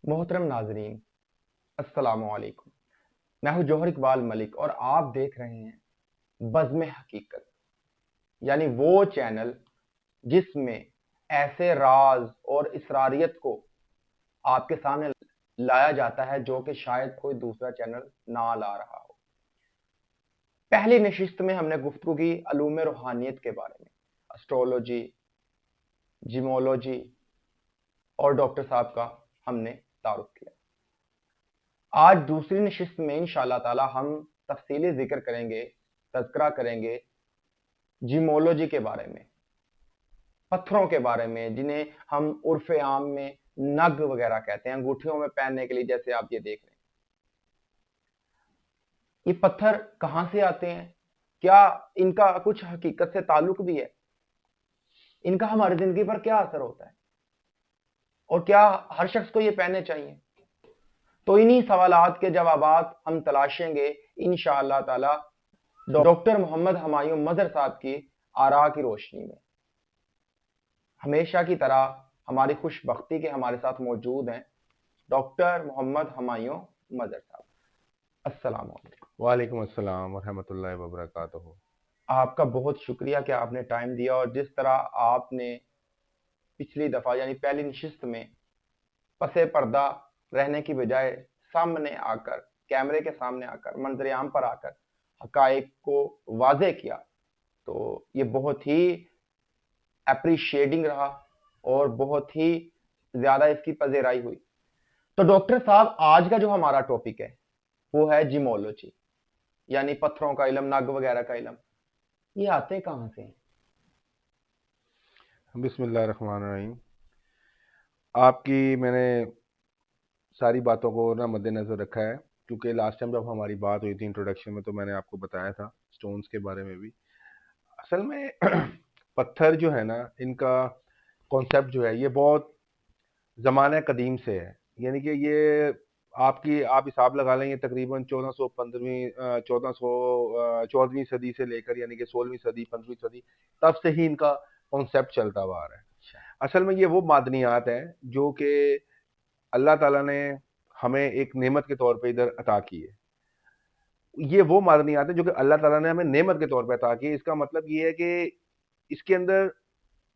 मोहतरम नाजरीन, अस्सलामु अलैकुम। मैं हूं जौहर इकबाल मलिक और आप देख रहे हैं बज़्म हकीकत, यानी वो चैनल जिसमें ऐसे राज और इसरारियत को आपके सामने लाया जाता है जो कि शायद कोई दूसरा चैनल ना ला रहा हो। पहली नशिस्त में हमने गुफ्तगू की अलूम रूहानियत के बारे में, एस्ट्रोलॉजी, जिमोलॉजी और डॉक्टर साहब का हमने तारुफ किया। आज दूसरी नशिस्त में इंशाअल्लाह ताला हम तफसीली जिक्र करेंगे, तज़किरा करेंगे जिमोलॉजी के बारे में, पत्थरों के बारे में, जिन्हें हम उर्फ आम में नग वगैरह कहते हैं, अंगूठियों में पहनने के लिए, जैसे आप ये देख रहे हैं। ये पत्थर कहां से आते हैं? क्या इनका कुछ हकीकत से ताल्लुक भी है? इनका हमारी जिंदगी पर क्या असर होता है और क्या हर शख्स को ये पहनने चाहिए? तो इन्हीं सवालात के जवाबात हम तलाशेंगे इंशाअल्लाह ताला डॉक्टर मोहम्मद हुमायूं मजहर साहब की आरा की रोशनी में। हमेशा की तरह हमारी खुशबख्ती के हमारे साथ मौजूद हैं डॉक्टर मोहम्मद हुमायूं मजहर साहब। अस्सलाम वालेकुम। वालेकुम अस्सलाम वरहमतुल्लाहि वबरकातुहू। आपका बहुत शुक्रिया कि आपने टाइम दिया और जिस तरह आपने पिछली दफ़ा यानी पहली नशिस्त में पसे पर्दा रहने की बजाय सामने आकर, कैमरे के सामने आकर, मंजर आम पर आकर हकायक को वाज़े किया, तो ये बहुत ही अप्रिशिएटिंग रहा और बहुत ही ज़्यादा इसकी पज़ेराई हुई। तो डॉक्टर साहब, आज का जो हमारा टॉपिक है वो है जिमोलॉजी, यानी पत्थरों का इल्म, नग वगैरह का इल्म। ये आते कहाँ से हैं? बिस्मिल्लाहिर्रहमानिर्रहीम। आपकी मैंने सारी बातों को ना मद्देनज़र रखा है, क्योंकि लास्ट टाइम जब हमारी बात हुई थी इंट्रोडक्शन में, तो मैंने आपको बताया था स्टोन्स के बारे में भी। असल में पत्थर जो है ना, इनका कॉन्सेप्ट जो है ये बहुत ज़माने कदीम से है। यानी कि ये आप हिसाब लगा लें, ये तकरीबन 1414वीं सदी से लेकर यानी कि 16वीं सदी 15वीं सदी तब से ही इनका कॉन्सेप्ट चलता हुआ आ रहा है। असल में ये वो मादनियात हैं जो कि अल्लाह ताला ने हमें एक नेमत के तौर पे इधर अता की है। ये वो मादनियात हैं जो कि अल्लाह ताला ने हमें नेमत के तौर पे अता की है। इसका मतलब ये है कि इसके अंदर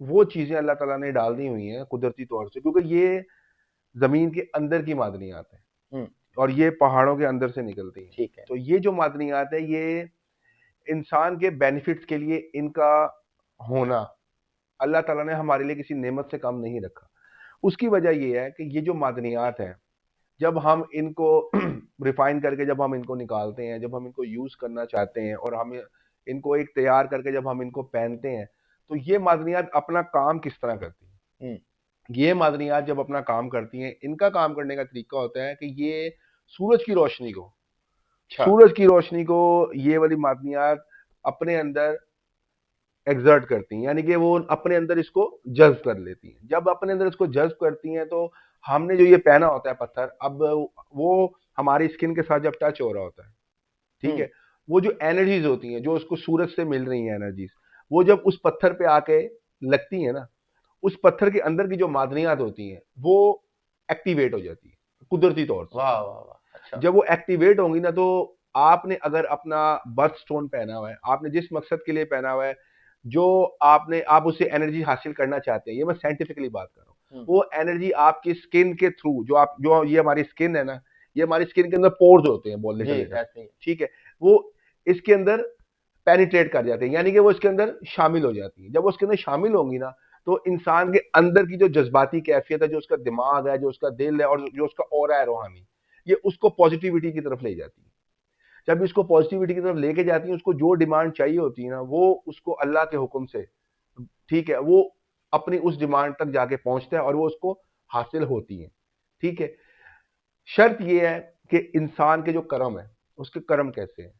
वो चीज़ें अल्लाह ताला ने डाल दी हुई हैं कुदरती तौर से, क्योंकि ये ज़मीन के अंदर की मादनियात हैं और ये पहाड़ों के अंदर से निकलती हैं। ठीक है। तो ये जो मादनियात है, ये इंसान के बेनिफिट्स के लिए इनका होना अल्लाह ताला ने हमारे लिए किसी नेमत से कम नहीं रखा। उसकी वजह ये है कि ये जो मादनियात हैं, जब हम इनको रिफाइन करके जब हम इनको निकालते हैं, जब हम इनको यूज़ करना चाहते हैं और हम इनको एक तैयार करके जब हम इनको पहनते हैं, तो ये मादनियात अपना काम किस तरह करती हैं। ये मादनियात जब अपना काम करती हैं, इनका काम करने का तरीका होता है कि ये सूरज की रोशनी को सूरज की रोशनी को ये वाली मादनियात अपने अंदर एग्जर्ट करती हैं, यानी कि वो अपने अंदर इसको जज्ब कर लेती हैं। जब अपने अंदर इसको जज्ब करती हैं, तो हमने जो ये पहना होता है पत्थर, अब वो हमारी स्किन के साथ जब टच हो रहा होता है, ठीक है, वो जो एनर्जीज होती हैं जो उसको सूरज से मिल रही हैं एनर्जीज, वो जब उस पत्थर पे आके लगती है ना, उस पत्थर के अंदर की जो मादनियात होती हैं वो एक्टिवेट हो जाती है कुदरती तौर से। वाह वाह वाह, अच्छा। जब वो एक्टिवेट होंगी ना, तो आपने अगर अपना बर्थ स्टोन पहना हुआ है, आपने जिस मकसद के लिए पहना हुआ है, जो आप उससे एनर्जी हासिल करना चाहते हैं, ये मैं साइंटिफिकली बात कर रहा हूँ, वो एनर्जी आपकी स्किन के थ्रू जो ये हमारी स्किन है ना, ये हमारी स्किन के अंदर पोर्स होते हैं, बोलने का जी, लेकर, ऐसे ही। ठीक है, वो इसके अंदर पेनिट्रेट कर जाते हैं, यानी कि वो इसके अंदर शामिल हो जाती है। जब वो उसके अंदर शामिल होंगी ना, तो इंसान के अंदर की जो जज्बाती कैफियत है, जो उसका दिमाग है, जो उसका दिल है और जो उसका ऑरा है रूहानी, ये उसको पॉजिटिविटी की तरफ ले जाती है। जब इसको पॉजिटिविटी की तरफ लेके जाती है, उसको जो डिमांड चाहिए होती है ना, वो उसको अल्लाह के हुक्म से, ठीक है, वो अपनी उस डिमांड तक जाके पहुंचता है और वो उसको हासिल होती है। ठीक है, शर्त ये है कि इंसान के जो कर्म है, उसके कर्म कैसे हैं।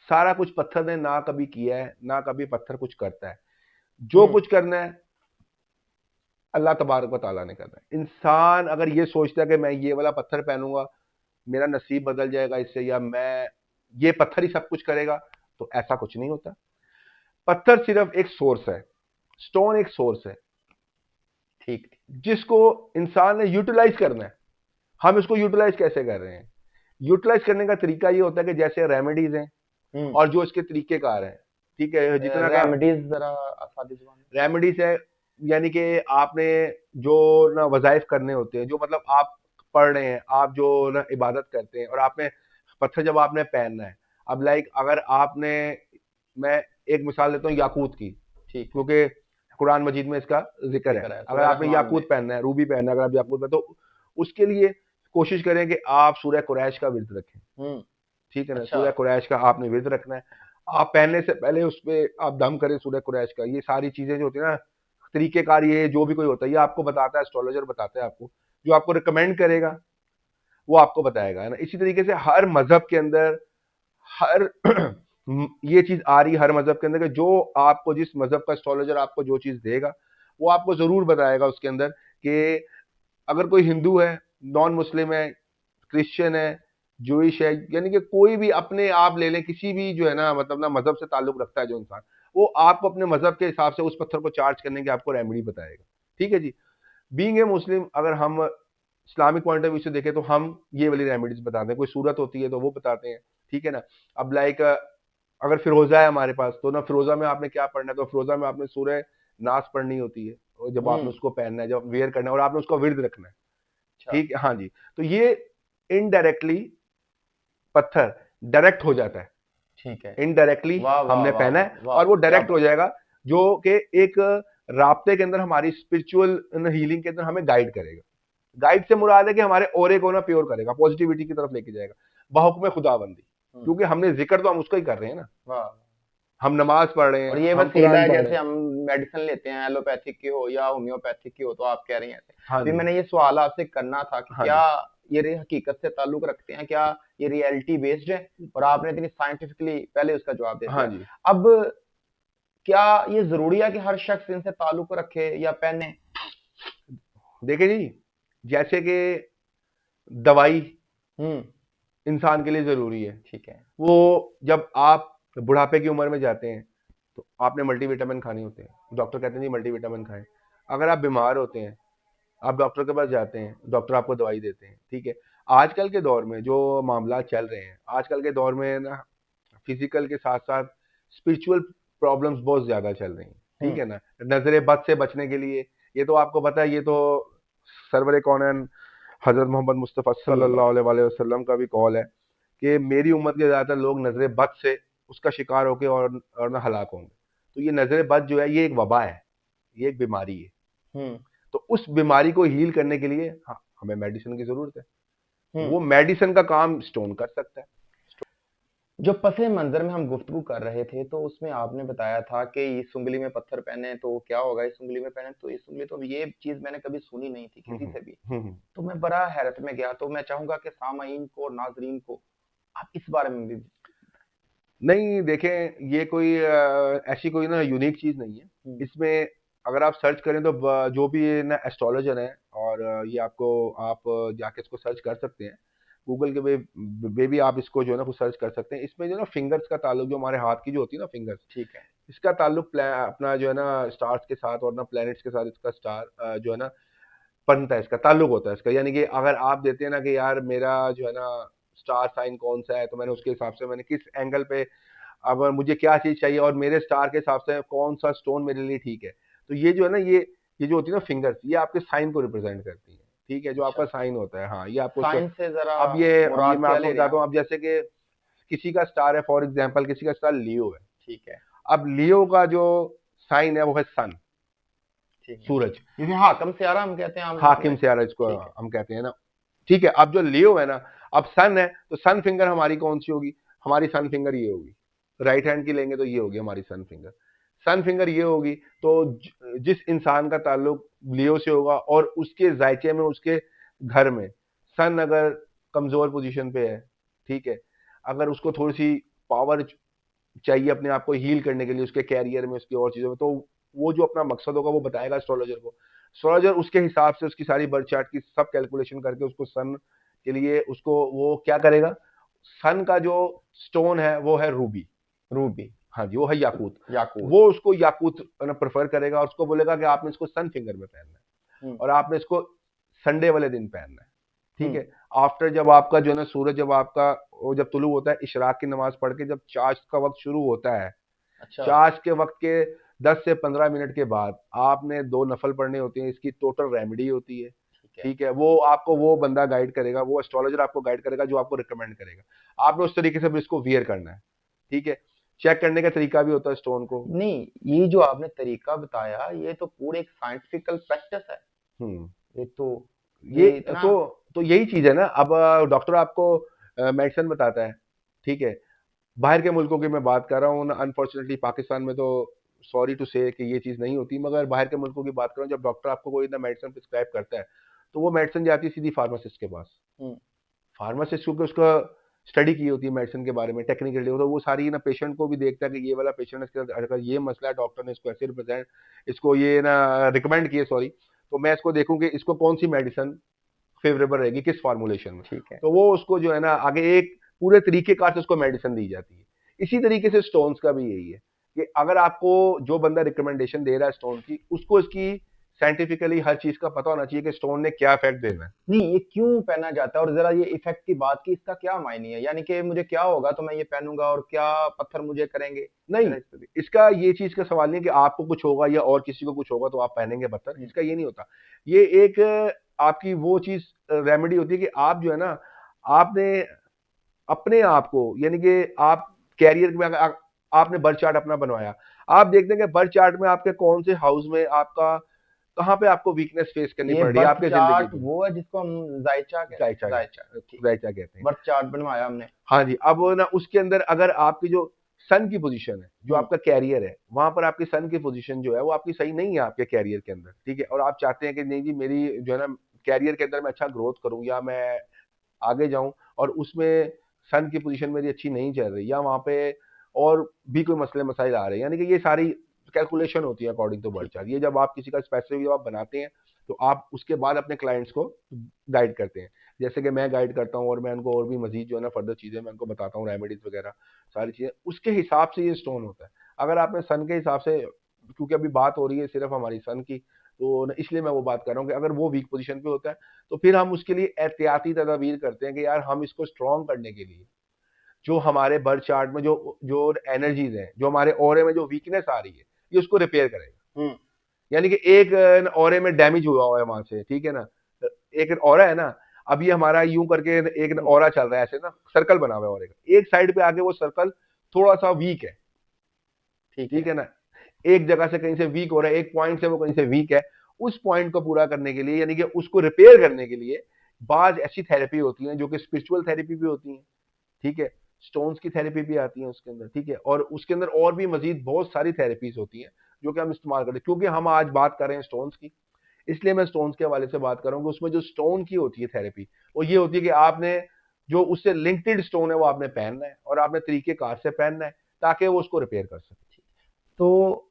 सारा कुछ पत्थर ने ना कभी किया है, ना कभी पत्थर कुछ करता है। जो कुछ करना है अल्लाह तबारक व तआला ने करना है। इंसान अगर ये सोचता है कि मैं ये वाला पत्थर पहनूंगा, मेरा नसीब बदल जाएगा इससे, या मैं ये पत्थर ही सब कुछ करेगा, तो ऐसा कुछ नहीं होता। पत्थर सिर्फ एक सोर्स है, स्टोन एक सोर्स है, ठीक। जिसको इंसान ने यूटिलाइज करना है। हम इसको यूटिलाइज कैसे कर रहे हैं? यूटिलाइज करने का तरीका ये होता है कि जैसे रेमेडीज हैं और जो इसके तरीकेकार हैं, ठीक है, जितना का रेमेडीज जरा आसानी जुबान में। रेमेडीज है, यानी कि आपने जो ना वजाइफ करने होते हैं, जो मतलब आप पढ़ रहे हैं, आप जो ना इबादत करते हैं, और आपने पत्थर जब आपने पहनना है, अब लाइक अगर आपने, मैं एक मिसाल देता हूँ याकूत की, ठीक है। क्योंकि कुरान मजीद में इसका जिक्र है। जिक्र है अगर सूरह आपने रहमान में। याकूत पहनना है, रूबी पहनना है, अगर आप याकूत में, तो उसके लिए कोशिश करें कि आप सूरह कुरैश का विर्द रखें, हम्म। ठीक है ना, अच्छा। सूरह कुरैश का आपने विर्द रखना है। आप पहनने से पहले उस पे आप दम करें सूरह कुरैश का। ये सारी चीजें जो होती है ना, तरीकेकार, ये जो भी कोई होता है, ये आपको बताता है, एस्ट्रोलॉजर बताता है आपको, जो आपको रिकमेंड करेगा वो आपको बताएगा, है ना। इसी तरीके से हर मजहब के अंदर हर ये चीज आ रही है हर मजहब के अंदर, कि जो आपको जिस मजहब का एस्ट्रोलॉजर आपको जो चीज देगा, वो आपको जरूर बताएगा उसके अंदर कि अगर कोई हिंदू है, नॉन मुस्लिम है, क्रिश्चियन है, जूइश है, यानी कि कोई भी अपने आप ले लें, किसी भी जो है ना, मतलब ना मजहब से ताल्लुक रखता है जो इंसान, वो आपको अपने मजहब के हिसाब से उस पत्थर को चार्ज करने की आपको रेमेडी बताएगा, ठीक है जी। बीइंग ए मुस्लिम, अगर हम इस्लामिक पॉइंट ऑफ व्यू से देखें, तो हम ये वाली रेमेडीज बताते हैं। कोई सूरत होती है तो वो बताते हैं, ठीक है ना। अब लाइक अगर फिरोजा है हमारे पास, तो ना फिरोजा में आपने क्या पढ़ना है, तो फिरोजा में आपने सूरह नास पढ़नी होती है, और जब आपने हम्म। उसको पहनना है, जब वेयर करना है, और आपने उसका विर्द रखना है, अच्छा। ठीक है, हाँ जी। तो ये इनडायरेक्टली पत्थर डायरेक्ट हो जाता है, ठीक है। इनडायरेक्टली वाह वाह हमने वाह पहना वाह है, वाह, और वो क्या डायरेक्ट हो बात। जाएगा, जो कि एक राब्ते के अंदर हमारी स्पिरिचुअल हीलिंग के अंदर हमें गाइड करेगा। गाइड से मुराद है कि हमारे ओरे को ना प्योर करेगा, पॉजिटिविटी की तरफ लेके जाएगा, बहुक्म खुदाबंदी, हम्म। क्योंकि हमने जिक्र तो हम उसका ही कर रहे हैं ना। वाह। हम नमाज पढ़ रहे और हैं, ये हम वसीला कुरान है, पढ़ रहे जैसे हैं। हम मेडिसिन लेते हैं, एलोपैथिक की हो या होम्योपैथिक की हो, तो आप कह रही हैं ऐसे। हाँ भी जी, मैंने ये सवाल आपसे करना था कि हाँ क्या जी, ये हकीकत से ताल्लुक रखते हैं, क्या ये रियलिटी बेस्ड है, और आपने इतनी साइंटिफिकली पहले उसका जवाब दे हाँ दिया। जी। अब क्या ये जरूरी है कि हर शख्स इनसे ताल्लुक रखे या पहने? देखिए जी, जैसे कि दवाई हम्म। इंसान के लिए जरूरी है, ठीक है। वो जब आप बुढ़ापे की उम्र में जाते हैं, तो आपने मल्टीविटामिन खाने होते हैं, डॉक्टर कहते हैं जी मल्टीविटामिन खाएं। अगर आप बीमार होते हैं, आप डॉक्टर के पास जाते हैं, डॉक्टर आपको दवाई देते हैं, ठीक है। आजकल के दौर में जो मामला चल रहे हैं, आजकल के दौर में ना, फिजिकल के साथ साथ स्पिरिचुअल प्रॉब्लम्स बहुत ज्यादा चल रही हैं, ठीक हम्म। है ना। नजर बद से बचने के लिए, ये तो आपको पता है, ये तो सरवर कौनन हजरत मोहम्मद मुस्तफ़ा सल्लल्लाहु सल्लल्लाहु अलैहि वसल्लम का भी कॉल है कि मेरी उम्मत के ज्यादातर लोग नजर बद से उसका शिकार होके और ना हलाक होंगे। तो ये नजर बद जो है, ये एक वबा है, ये एक बीमारी है। हम्म। तो उस बीमारी को हील करने के लिए, हाँ, हमें मेडिसिन की जरूरत है। हम्म। वो मेडिसिन का काम स्टोन कर सकता है। जो पसे मंजर में हम गुफ्तगू कर रहे थे, तो उसमें आपने बताया था कि इस उंगली में पत्थर पहने तो क्या होगा, इस उंगली में पहने तो इस उंगली, तो ये चीज मैंने कभी सुनी नहीं थी हम्म किसी हम्म से भी। हम्म। तो मैं बड़ा हैरत में गया, तो मैं चाहूंगा कि सामाईन को और नाजरीन को आप इस बारे में भी। नहीं, देखें, ये कोई ऐसी कोई ना यूनिक चीज नहीं है हम्म। इसमें। अगर आप सर्च करें तो जो भी ना एस्ट्रोलॉजर है, और ये आपको, आप जाके इसको सर्च कर सकते हैं, गूगल के वे भी आप इसको जो है ना कुछ सर्च कर सकते हैं। इसमें जो ना फिंगर्स का ताल्लुक, जो हमारे हाथ की जो होती है ना फिंगर्स, ठीक है। इसका ताल्लुक अपना जो है ना स्टार्स के साथ और ना प्लैनेट्स के साथ, इसका स्टार जो है ना बनता है, इसका ताल्लुक होता है इसका। यानी कि अगर आप देते हैं ना कि यार मेरा जो है ना स्टार साइन कौन सा है, तो मैंने उसके हिसाब से, मैंने किस एंगल पे, अब मुझे क्या चीज चाहिए और मेरे स्टार के हिसाब से कौन सा स्टोन मेरे लिए ठीक है। तो ये जो है ना, ये जो होती है ना फिंगर्स, ये आपके साइन को रिप्रेजेंट करती है, ठीक है, जो आपका अच्छा। साइन होता है, हाँ, ये आपको उसको। साइंस से जरा अब ये मुराद मैं क्या आपको ले रहे हैं बताता आप? हूँ। अब जैसे कि किसी का स्टार है, फॉर एग्जाम्पल किसी का स्टार लियो है। ठीक है। अब लियो का जो साइन है वो है सन, ठीक है। सूरज। जिसे हाकम सियारा हम कहते हैं आमतौर हाकिम में। से आ रहा है इसको ठीक है। हम कहते हैं ना, ठीक है। अब जो लियो है ना, अब सन है, तो सन फिंगर हमारी कौन सी होगी? हमारी सन फिंगर ये होगी, राइट हैंड की लेंगे तो ये होगी हमारी सन फिंगर। सन फिंगर ये होगी, तो जिस इंसान का ताल्लुक लियो से होगा और उसके जायचे में, उसके घर में सन अगर कमजोर पोजीशन पे है, ठीक है, अगर उसको थोड़ी सी पावर चाहिए अपने आप को हील करने के लिए, उसके कैरियर में, उसकी और चीजों में, तो वो जो अपना मकसद होगा वो बताएगा एस्ट्रोलॉजर को। एस्ट्रोलॉजर उसके हिसाब से उसकी सारी बर्थ चार्ट की सब कैलकुलेशन करके उसको सन के लिए उसको वो क्या करेगा, सन का जो स्टोन है वो है रूबी। रूबी। हाँ जी, वो है याकूत। याकूत। वो उसको याकूत प्रेफर करेगा और उसको बोलेगा कि आपने इसको सन फिंगर में पहनना है, हम्म। और आपने इसको संडे वाले दिन पहनना है, ठीक है। आफ्टर जब आपका जो है ना सूरज जब आपका वो जब तुलू होता है, इशराक की नमाज पढ़ के जब चाश का वक्त शुरू होता है, अच्छा। चाश के वक्त के 10 से 15 मिनट के बाद आपने 2 नफल पढ़ने होते हैं। इसकी टोटल रेमेडी होती है। ठीक है। ठीक है, वो आपको वो बंदा गाइड करेगा, वो एस्ट्रोलॉजर आपको गाइड करेगा जो आपको रिकमेंड करेगा। आपने उस तरीके से भी इसको वियर करना है। ठीक है, चेक करने का तरीका भी होता है स्टोन को। नहीं, ये जो आपने तरीका बताया ये तो पूरे एक साइंटिफिकल प्रैक्टिस है। हम्म ये तो ये ये इतना। तो यही चीज है ना। अब डॉक्टर आपको मेडिसिन बताता है। ठीक है, बाहर के मुल्कों की मैं बात कर रहा हूँ ना, अनफॉर्चुनेटली पाकिस्तान में तो सॉरी टू से कि ये चीज़ नहीं होती, मगर बाहर के मुल्कों की बात कर रहा हूँ, जब डॉक्टर आपको कोई ना मेडिसिन प्रिस्क्राइब करता है तो वो मेडिसिन जाती है सीधी फार्मासिस्ट के पास। हम्म। फार्मासिस्ट क्योंकि उसका स्टडी की होती है मेडिसिन के बारे में टेक्निकली, तो वो सारी ना पेशेंट को भी देखता है कि ये वाला पेशेंट इसके साथ अगर ये मसला है, डॉक्टर ने इसको ऐसे रिप्रेजेंट इसको ये ना रिकमेंड किए सॉरी, तो मैं इसको देखूं कि इसको कौन सी मेडिसिन फेवरेबल रहेगी किस फार्मूलेशन में। ठीक है। तो वो उसको जो है ना आगे एक पूरे तरीकेकार से उसको मेडिसिन दी जाती है। इसी तरीके से स्टोन्स का भी यही है कि अगर आपको जो बंदा रिकमेंडेशन दे रहा है स्टोन की, उसको इसकी साइंटिफिकली हर चीज का पता होना चाहिए कि स्टोन ने क्या इफेक्ट देना है। नहीं, ये क्यों पहना जाता है, और जरा ये इफेक्ट की बात की, इसका क्या मायने है, यानी कि मुझे क्या होगा तो मैं ये पहनूंगा और क्या पत्थर मुझे करेंगे, नहीं, जरा इस पे। इसका ये चीज का सवाल नहीं है कि आपको कुछ होगा या और किसी को कुछ होगा तो आप पहनेंगे पत्थर, हम्म। इसका ये नहीं होता। ये एक आपकी वो चीज रेमेडी होती है कि आप जो है ना, आपने अपने आप को यानी कि आप कैरियर में आपने बर्थ चार्ट अपना बनवाया, आप देखते हैं कि बर्थ चार्ट में आपके कौन से हाउस में आपका कहाँ पे आपको वीकनेस फेस करनी ये पड़ रही है बर्थ आपके जिंदगी चार्ट की। वो है जिसको हम जायचा कहते हैं, जायचा जायचा, कहते हैं, ठीक। जायचा कहते हैं। बर्थ चार्ट बनवाया हमने। हाँ जी, अब वो ना उसके अंदर अगर आपकी जो सन की पोजीशन है, जो हम्म। आपका कैरियर है, वहां पर आपकी सन की पोजीशन जो है वो आपकी सही नहीं है आपके कैरियर के अंदर। ठीक है, और आप चाहते हैं कि नहीं जी मेरी जो है ना कैरियर के अंदर मैं अच्छा ग्रोथ करूं या मैं आगे जाऊं, और उसमें सन की पोजीशन मेरी अच्छी नहीं चल रही या वहां पे और भी कोई मसले मसाइल आ रहे हैं, यानी कि ये सारी कैलकुलेशन होती है अकॉर्डिंग टू बर्थ ठीक है। चार्ट। ये जब आप किसी का स्पेसिफिक जब आप बनाते हैं तो आप उसके बाद अपने क्लाइंट्स को गाइड करते हैं, जैसे कि मैं गाइड करता हूँ और मैं उनको और भी मजीद जो है ना फर्दर चीजें मैं उनको बताता हूँ, रेमेडीज वगैरह सारी चीजें उसके हिसाब से ये स्टोन होता है। अगर आपने सन के हिसाब से, क्योंकि अभी बात हो रही है सिर्फ हमारी सन की, तो इसलिए मैं वो बात कर रहा हूँ कि अगर वो वीक पोजीशन पे होता है तो फिर हम उसके लिए एहतियाती तदाबीर करते हैं कि यार हम इसको स्ट्रॉन्ग करने के लिए जो हमारे बर्थ चार्ट में जो जो एनर्जीज हैं, जो हमारे ऑरे में जो वीकनेस आ रही है, ये उसको रिपेयर करेगा। हम्म। यानी कि एक ऑरे में डैमेज हुआ हुआ है वहां से, ठीक है ना, एक ऑरा है ना, अब ये हमारा यूं करके एक हम्म। ऑरा चल रहा है ऐसे ना, सर्कल बना हुआ है ऑरे का, एक साइड पे आके वो सर्कल थोड़ा सा वीक है। ठीक ठीक है। है ना, एक जगह से कहीं से वीक हो रहा है, एक पॉइंट से वो कहीं से वीक है, उस पॉइंट को पूरा करने के लिए यानी कि उसको रिपेयर करने के लिए बाज ऐसी थेरेपी होती है जो कि स्पिरिचुअल थेरेपी भी होती है। ठीक है, स्टोन्स की थेरेपी भी आती है उसके अंदर। ठीक है, और उसके अंदर और भी मजीद बहुत सारी थेरेपीज होती हैं जो कि हम इस्तेमाल करते हैं। क्योंकि हम आज बात कर रहे हैं स्टोन्स की, इसलिए मैं स्टोन्स के हवाले से बात कर रहा हूँ कि उसमें जो स्टोन की होती है थेरेपी, वो ये होती है कि आपने जो उससे लिंक्ड स्टोन है वो आपने पहनना है और आपने तरीके कार से पहनना है ताकि वो उसको रिपेयर कर सके। तो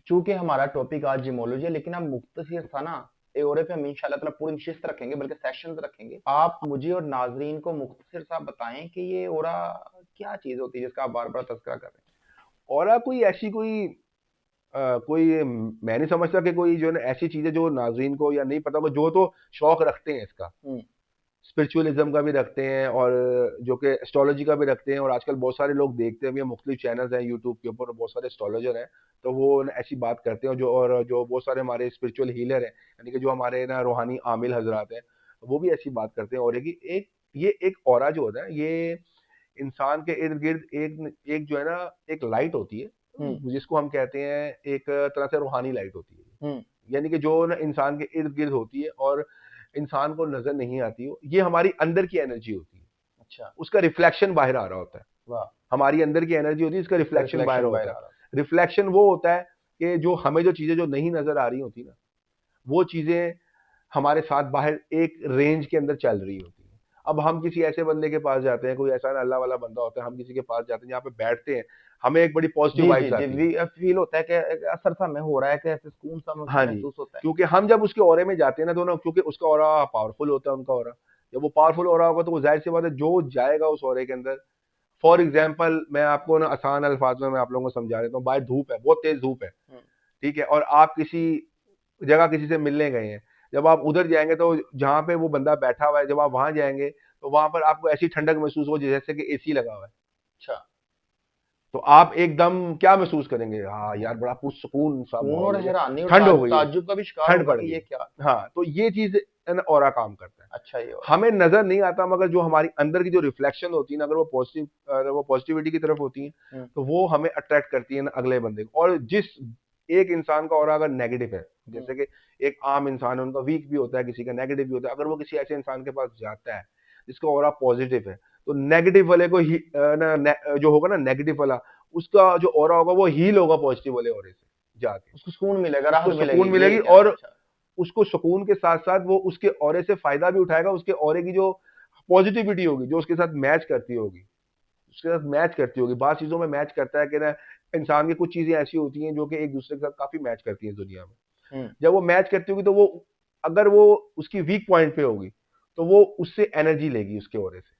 चूंकि हमारा टॉपिक आज जिमोलॉजी है, लेकिन हम मुख्तसर सा ना ए ओरे पे हम इंशाल्लाह ताला पूरी नशिस्त रखेंगे, बल्कि सेशंस रखेंगे। आप मुझे और नाजरीन को मुख्तसर सा बताएं कि ये ओरा क्या चीज होती है जिसका आप बार बार तस्करा कर रहे और कोई ऐसी कोई मैं नहीं समझता कि कोई जो है ना ऐसी चीजें जो नाजरीन को या नहीं पता होगा, जो तो शौक रखते हैं इसका, हैं। स्पिरिचुअलिज्म का भी रखते हैं और जो कि एस्ट्रोलॉजी का भी रखते हैं, और आजकल बहुत सारे लोग देखते हैं भी, मुख्तलिफ चैनल्स हैं यूट्यूब के ऊपर, बहुत सारे एस्ट्रोलॉजर हैं, तो वो ना ऐसी बात करते हैं, जो बहुत सारे हमारे स्पिरिचुअल हीलर हैं, यानी कि जो हमारे ना रूहानी आमिल हजरात हैं, वो भी ऐसी बात करते हैं। और ये एक ऑरा जो होता है, ये इंसान के इर्द गिर्द एक एक जो है ना एक लाइट होती है, हम्म। जिसको हम कहते हैं एक तरह से रूहानी लाइट होती है, हम्म। यानी कि जो ना इंसान के इर्द गिर्द होती है और इंसान को नजर नहीं आती हो, ये हमारी अंदर की एनर्जी होती है, अच्छा। उसका रिफ्लेक्शन बाहर आ रहा होता है। वाह। हमारी अंदर की एनर्जी होती है, इसका इसका रिफ्लेक्शन बाहर रिफ्लेक्शन बाहर होता आ है। रहा रिफ्लेक्शन वो होता है कि जो हमें जो चीजें जो नहीं नजर आ रही होती ना, वो चीजें हमारे साथ बाहर एक रेंज के अंदर चल रही होती है। अब हम किसी ऐसे बंदे के पास जाते हैं, कोई ऐसा अल्लाह वाला बंदा होता है, हम किसी के पास जाते हैं जहाँ पे बैठते हैं, हमें एक बड़ी पॉजिटिव जी जी वाइब्स जी, आती हैं। फील होता है कि एक असर सा में हो रहा है कि ऐसे सुकून सा हाँ जी, महसूस होता है। क्योंकि हम जब उसके ऑरे में जाते हैं ना, तो ना क्योंकि उसका ऑरा पावरफुल होता है, उनका ऑरा जब वो पावरफुल ऑरा होगा तो वो जाहिर सी बात है जो जाएगा उस ऑरे के अंदर। फॉर एग्जाम्पल मैं आपको ना आसान अल्फाज में मैं आप लोगों को समझा देता हूँ, बाहर धूप है, बहुत तेज धूप है, हम्म। ठीक है, और आप किसी जगह किसी से मिलने गए हैं, जब आप उधर जाएंगे तो जहाँ पे वो बंदा बैठा हुआ है, जब आप वहां जाएंगे तो वहां पर आपको ऐसी ठंडक महसूस हो जैसे कि एसी लगा हुआ है। अच्छा। तो आप एकदम क्या महसूस करेंगे, हाँ यार बड़ा पुरसुकून सा सुकून माहौल और हो गया, हैरानी और ठंड हो गई है, ताज्जुब का भी शिकार ठंड होगा पड़ कि गई। ये क्या। हाँ, तो ये चीज ऑरा काम करता है। अच्छा, ये और हमें नजर नहीं आता, मगर जो हमारी अंदर की जो रिफ्लेक्शन होती है ना, अगर वो पॉजिटिव, अगर वो पॉजिटिविटी की तरफ होती है, हम्म। तो वो हमें अट्रैक्ट करती है ना अगले बंदे को। और जिस एक इंसान का ऑरा अगर नेगेटिव है, हम्म। जैसे कि एक आम इंसान है, उनका वीक भी होता है, किसी का नेगेटिव भी होता है, अगर वो किसी ऐसे इंसान के पास जाता है जिसका ऑरा पॉजिटिव है, तो नेगेटिव वाले को ही जो होगा ना नेगेटिव वाला, उसका जो ऑरा होगा वो हील होगा पॉजिटिव वाले ऑरे से जाके, उसको सुकून मिलेगा, उसको राहत सुकून मिलेगी, ये मिलेगी। कहना है। और अच्छा। उसको सुकून के साथ साथ वो उसके ऑरे से फायदा भी उठाएगा, उसके ऑरे की जो पॉजिटिविटी होगी जो उसके साथ मैच करती होगी, उसके साथ मैच करती होगी, बात चीजों में मैच करता है कि ना, इंसान की कुछ चीजें ऐसी होती हैं जो कि एक दूसरे के साथ काफी मैच करती हैं दुनिया में। हम्म। जब वो मैच करती होगी तो वो, अगर वो उसकी वीक पॉइंट पे होगी तो वो उससे एनर्जी लेगी उसके ऑरे से।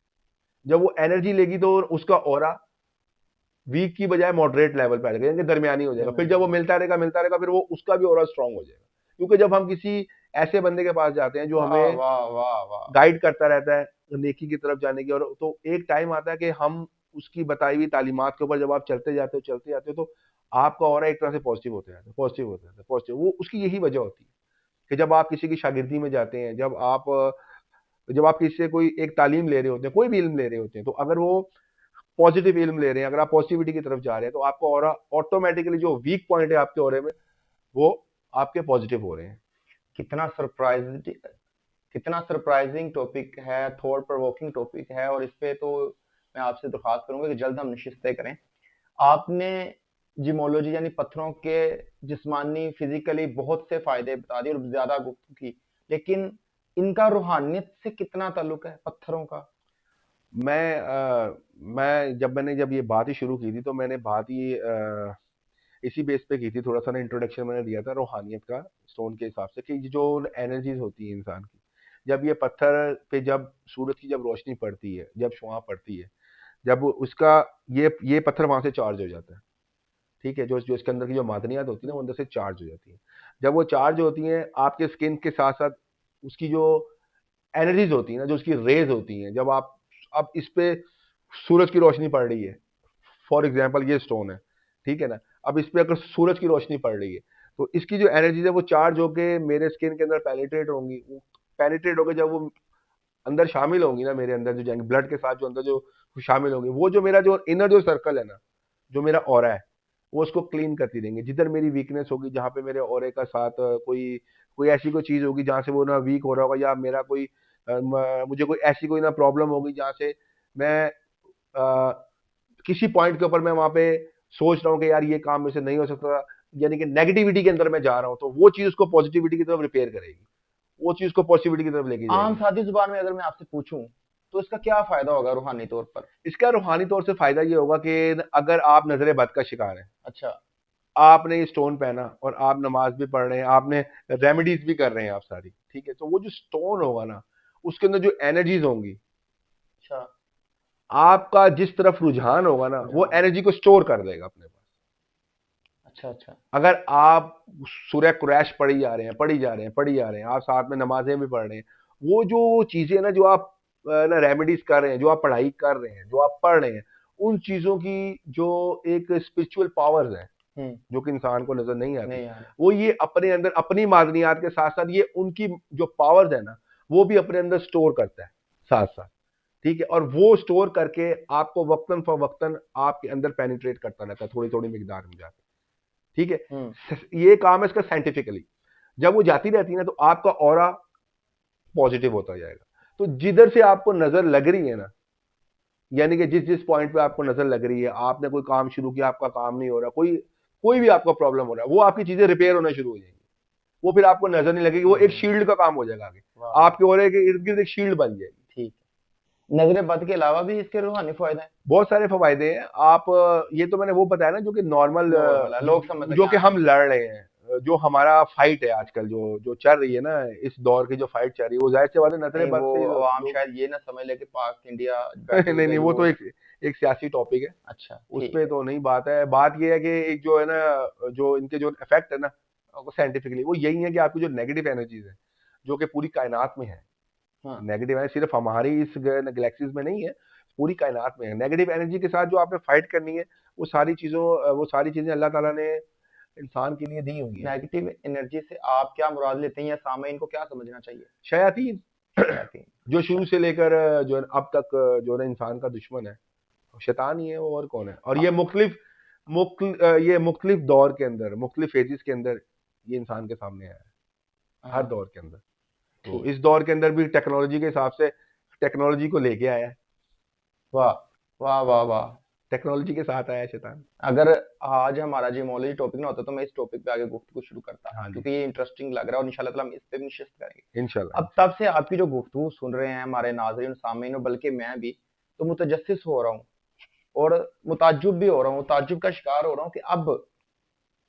जब वो एनर्जी लेगी तो उसका ऑरा वीक की बजाय मॉडरेट लेवल पे आ जाएगा, यानी कि दरमियानी हो जाएगा। फिर जब वो मिलता रहेगा, फिर वो उसका भी ऑरा स्ट्रांग हो जाएगा। क्योंकि जब हम किसी ऐसे बंदे के पास जाते हैं जो वाह हमें वाह वाह वाह। गाइड करता रहता है नेकी की तरफ जाने की, और तो एक टाइम आता है कि हम उसकी बताई हुई तालीमात के ऊपर जब आप चलते जाते हो तो आपका ऑरा एक तरह से पॉजिटिव होते जाता है, पॉजिटिव होता है, पॉजिटिव। वो उसकी यही वजह होती है कि जब आप किसी की शागिर्दी में जाते हैं, जब आप किसी से कोई एक तालीम ले रहे होते हैं, कोई भी इल्म ले रहे होते हैं, तो अगर वो पॉजिटिव इल्म ले रहे हैं, अगर आप पॉजिटिविटी की तरफ जा रहे हैं, तो आपका ऑरा ऑटोमेटिकली जो वीक पॉइंट है आपके ऑरे में, वो आपके पॉजिटिव हो रहे हैं। कितना सरप्राइज कितना सरप्राइजिंग टॉपिक है, थॉट प्रोवोकिंग टॉपिक है, और इस पे तो मैं आपसे दरख्वास्त करूंगा कि जल्द हम नशिस्तें करें। आपने जिमोलॉजी यानी पत्थरों के जिस्मानी फिजिकली बहुत से फायदे बता दिए और ज्यादा गुफ्तगू की, लेकिन इनका रूहानियत से कितना ताल्लुक है पत्थरों का। मैंने जब ये बात ही शुरू की थी, तो मैंने बात ही इसी बेस पे की थी। थोड़ा सा ना इंट्रोडक्शन मैंने दिया था रूहानियत का, स्टोन के हिसाब से, कि ये जो एनर्जीज होती है इंसान की, जब ये पत्थर पे जब सूरज की जब रोशनी पड़ती है, जब शुआ पड़ती है, जब उसका ये पत्थर वहां से चार्ज हो जाता है। ठीक है, जो जो इसके अंदर की जो मादनियात होती है ना, वो अंदर से चार्ज हो जाती है। जब वो चार्ज होती हैं आपके स्किन के साथ साथ, उसकी जो एनर्जीज होती है ना, जो उसकी रेज होती हैं, जब आप अब इस पे सूरज की रोशनी पड़ रही है, फॉर एग्जाम्पल ये स्टोन है, ठीक है ना, अब इस पे अगर सूरज की रोशनी पड़ रही है, तो इसकी जो एनर्जी है वो चार्ज होके मेरे स्किन के अंदर पेनिट्रेट होंगी। वो पेनिट्रेट होकर जब वो अंदर शामिल होंगी ना, मेरे अंदर जो जाएंगे ब्लड के साथ, जो अंदर जो शामिल होंगी, वो जो मेरा जो इनर जो सर्कल है ना, जो मेरा ऑरा है, वो उसको क्लीन करती रहेंगे। जिधर मेरी वीकनेस होगी, जहाँ पे मेरे ऑरे का साथ कोई कोई ऐसी कोई चीज होगी जहाँ से वो ना वीक हो रहा होगा, या मेरा कोई मुझे कोई ऐसी कोई ना प्रॉब्लम होगी जहाँ से मैं किसी पॉइंट के ऊपर मैं वहां पे सोच रहा हूँ कि यार ये काम मेरे से नहीं हो सकता, यानी कि नेगेटिविटी के अंदर मैं जा रहा हूँ, तो वो चीज उसको पॉजिटिविटी की तरफ रिपेयर करेगी, वो चीज को पॉजिटिविटी की तरफ लेके आम जाएगी। सादी जुबान में अगर मैं आपसे पूछूं तो इसका क्या फायदा होगा रूहानी तौर पर। इसका रूहानी तौर से फायदा ये होगा कि अगर आप नजर बद का शिकार हैं, अच्छा। आपने ये स्टोन पहना और आप नमाज भी पढ़ रहे हैं, आपने रेमेडीज भी कर रहे हैं आप सारी, ठीक है, तो वो जो स्टोन होगा ना, उसके अंदर जो एनर्जीज होंगी, अच्छा। आपका जिस तरफ रुझान होगा ना, वो रुझान। एनर्जी को स्टोर कर देगा अपने पास। अच्छा अच्छा। अगर आप सूर्य क्रैश पढ़ी जा रहे हैं, पढ़ी जा रहे हैं, पढ़ी जा रहे हैं, आप साथ में नमाजें भी पढ़ रहे हैं, वो जो चीजें ना जो आप ना रेमेडीज कर रहे हैं, जो आप पढ़ाई कर रहे हैं, जो आप पढ़ रहे हैं, उन चीजों की जो एक स्पिरिचुअल पावर्स है, हम्म। जो कि इंसान को नजर नहीं आती, नहीं आ रही। वो ये अपने अंदर अपनी मादनियात के साथ साथ ये उनकी जो पावर्स है ना, वो भी अपने अंदर स्टोर करता है साथ साथ। ठीक है, और वो स्टोर करके आपको वक्तन फवक्तन आपके अंदर पेनिट्रेट करता रहता है, थोड़ी थोड़ी मिकदार में जाकर। ठीक हम्म। है, ये काम है इसका साइंटिफिकली। जब वो जाती रहती है ना, तो आपका ऑरा पॉजिटिव होता जाएगा। तो जिधर से आपको नजर लग रही है ना, यानी कि जिस जिस पॉइंट पे आपको नजर लग रही है, आपने कोई काम शुरू किया, आपका काम नहीं हो रहा, कोई कोई भी आपका प्रॉब्लम हो रहा है, वो आपकी चीजें रिपेयर होना शुरू हो जाएंगी, वो फिर आपको नजर नहीं लगेगी, वो एक शील्ड का काम हो जाएगा आगे, वाह वाह। आपके ऑरे के इर्द गिर्द एक शील्ड बन जाएगी। ठीक है, नजर बद के अलावा भी इसके रूहानी फायदे हैं। बहुत सारे फायदे हैं। आप ये तो मैंने वो बताया ना जो कि नॉर्मल, नॉर्मल है, लोग समझ जो सकें कि हम आसानी से। लड़ रहे हैं, जो हमारा फाइट है आजकल, जो जो चल रही है ना, इस दौर की जो फाइट चल रही है, वो जाहिर सी बात है नजरे नहीं, बद वो से अवाम जो शायद ये ना समझ ले कि पाक इंडिया नहीं बैटल नहीं, में वो तो वो। एक सियासी टॉपिक है, अच्छा उस ठीक पे है। तो नहीं बात है। बात ये है कि एक जो है ना, जो इनके जो इफेक्ट है ना, साइंटिफिकली वो यही है कि आपकी जो नेगेटिव एनर्जीज है, जो कि पूरी कायनात में है। हाँ नेगेटिव एनर्जी सिर्फ हमारी इस गैलेक्सीज में नहीं है, पूरी कायनात में है। नेगेटिव एनर्जी के साथ जो आपने फाइट करनी है, वो सारी चीजें अल्लाह ताला ने इंसान के लिए दी हुई है। नेगेटिव एनर्जी से आप क्या मुराद लेते हैं या सामईन को क्या समझना चाहिए? शयातीन, शयातीन। जो अच्छा। शुरू से लेकर जो है अब तक जो है इंसान का दुश्मन है, शैतान ही है वो, और कौन है। और हाँ। ये मुख्तलिफ दौर के अंदर, मुख्तलिफ फेजेस के अंदर ये इंसान के सामने आया है, हर हाँ। दौर के अंदर। तो ठीक। इस दौर के अंदर भी टेक्नोलॉजी के हिसाब से टेक्नोलॉजी को लेके आया है, वाह वाह वाह वाह। टेक्नोलॉजी के साथ आया है शैतान। अगर आज हमारा जियोलॉजी टॉपिक ना होता तो मैं इस टॉपिक पे आगे गुफ्तगू शुरू करता, हाँ जी, क्योंकि ये इंटरेस्टिंग लग रहा है और इंशाल्लाह ताला हम इस पे भी निश्चित करेंगे। इंशाल्लाह अब इंशाल्लाह। तब से आपकी जो गुफ्तगू सुन रहे हैं हमारे नाज़रीन सामीन, बल्कि मैं भी तो मुतजस्सिस हो रहा हूँ और मुताज्जुब भी हो रहा हूँ, ताज्जुब का शिकार हो रहा हूँ कि अब